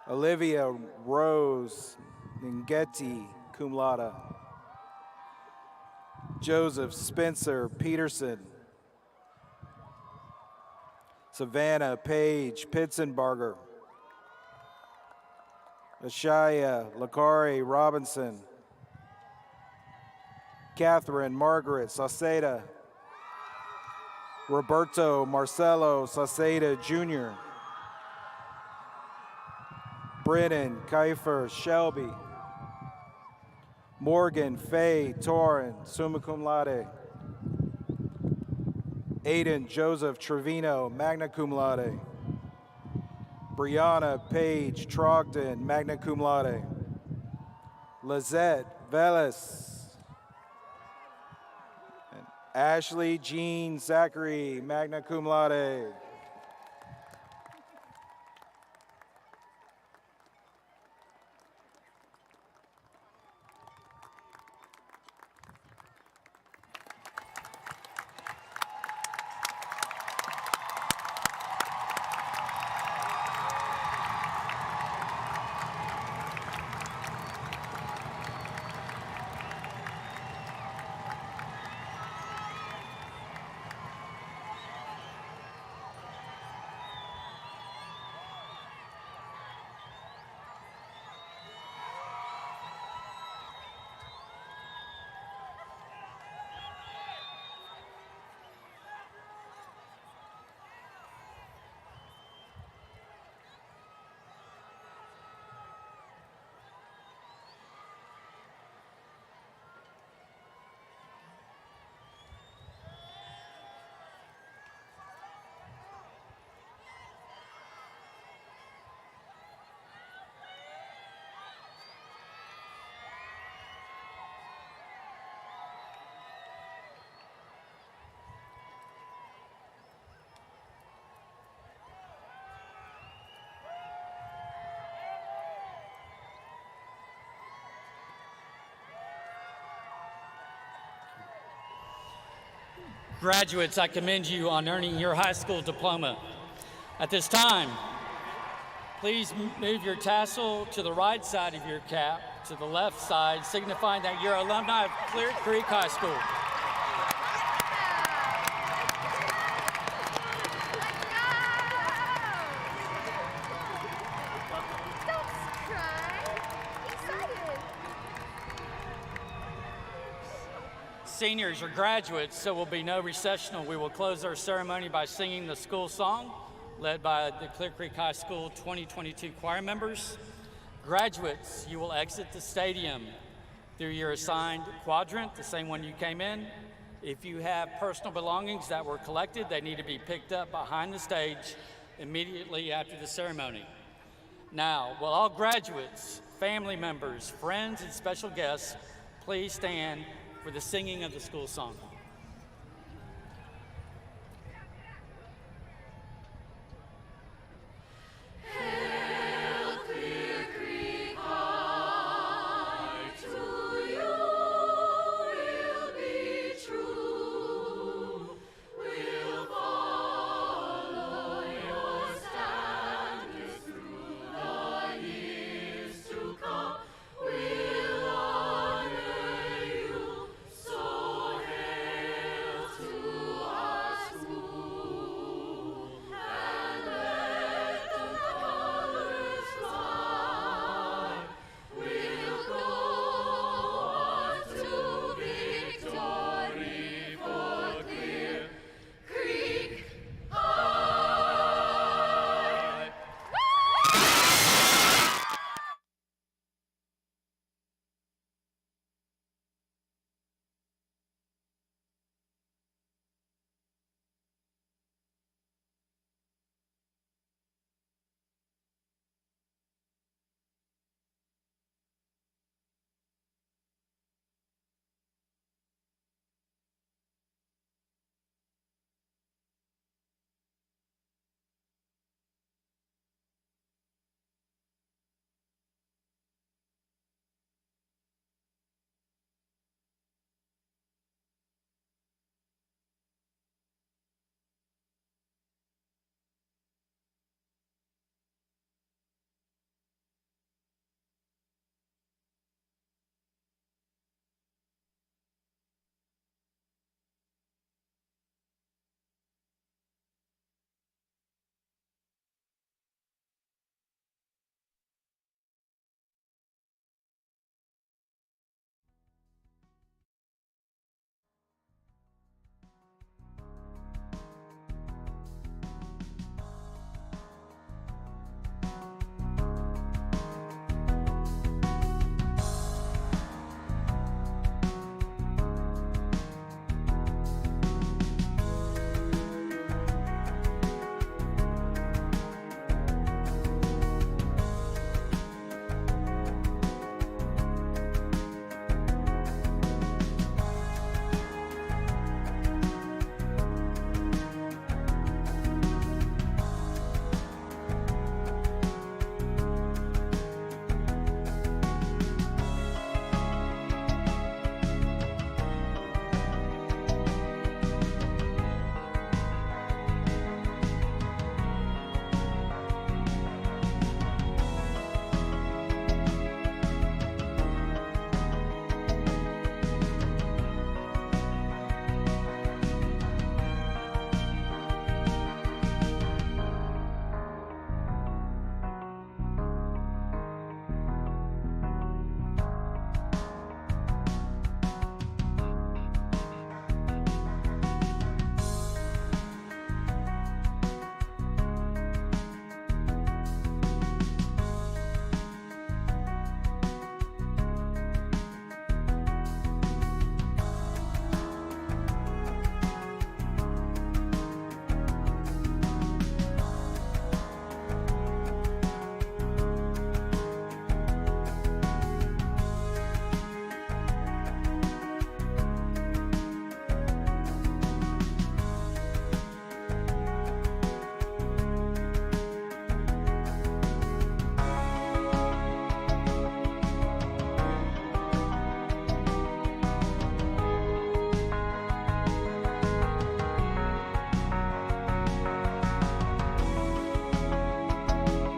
Olivia Rose Ngeti, cum laude. Joseph Spencer Peterson. Savannah Paige Pitzenbarger. Ashaya Lakari Robinson, Catherine Margaret Sauceda, Roberto Marcelo Sauceda Jr., Brennan Kiefer Shelby, Morgan Faye Torren, summa cum laude. Aiden Joseph Trevino, magna cum laude. Brianna Paige Trogdon, magna cum laude. Lizette Velas. And Ashley Jean Zachary, magna cum laude. Graduates, I commend you on earning your high school diploma. At this time, please move your tassel to the right side of your cap, to the left side, signifying that you're alumni of Clear Creek High School. Seniors or graduates, so will be no recessional. We will close our ceremony by singing the school song, led by the Clear Creek High School 2022 choir members. Graduates, you will exit the stadium through your assigned quadrant, the same one you came in. If you have personal belongings that were collected, they need to be picked up behind the stage immediately after the ceremony. Now, will all graduates, family members, friends, and special guests please stand for the singing of the school song.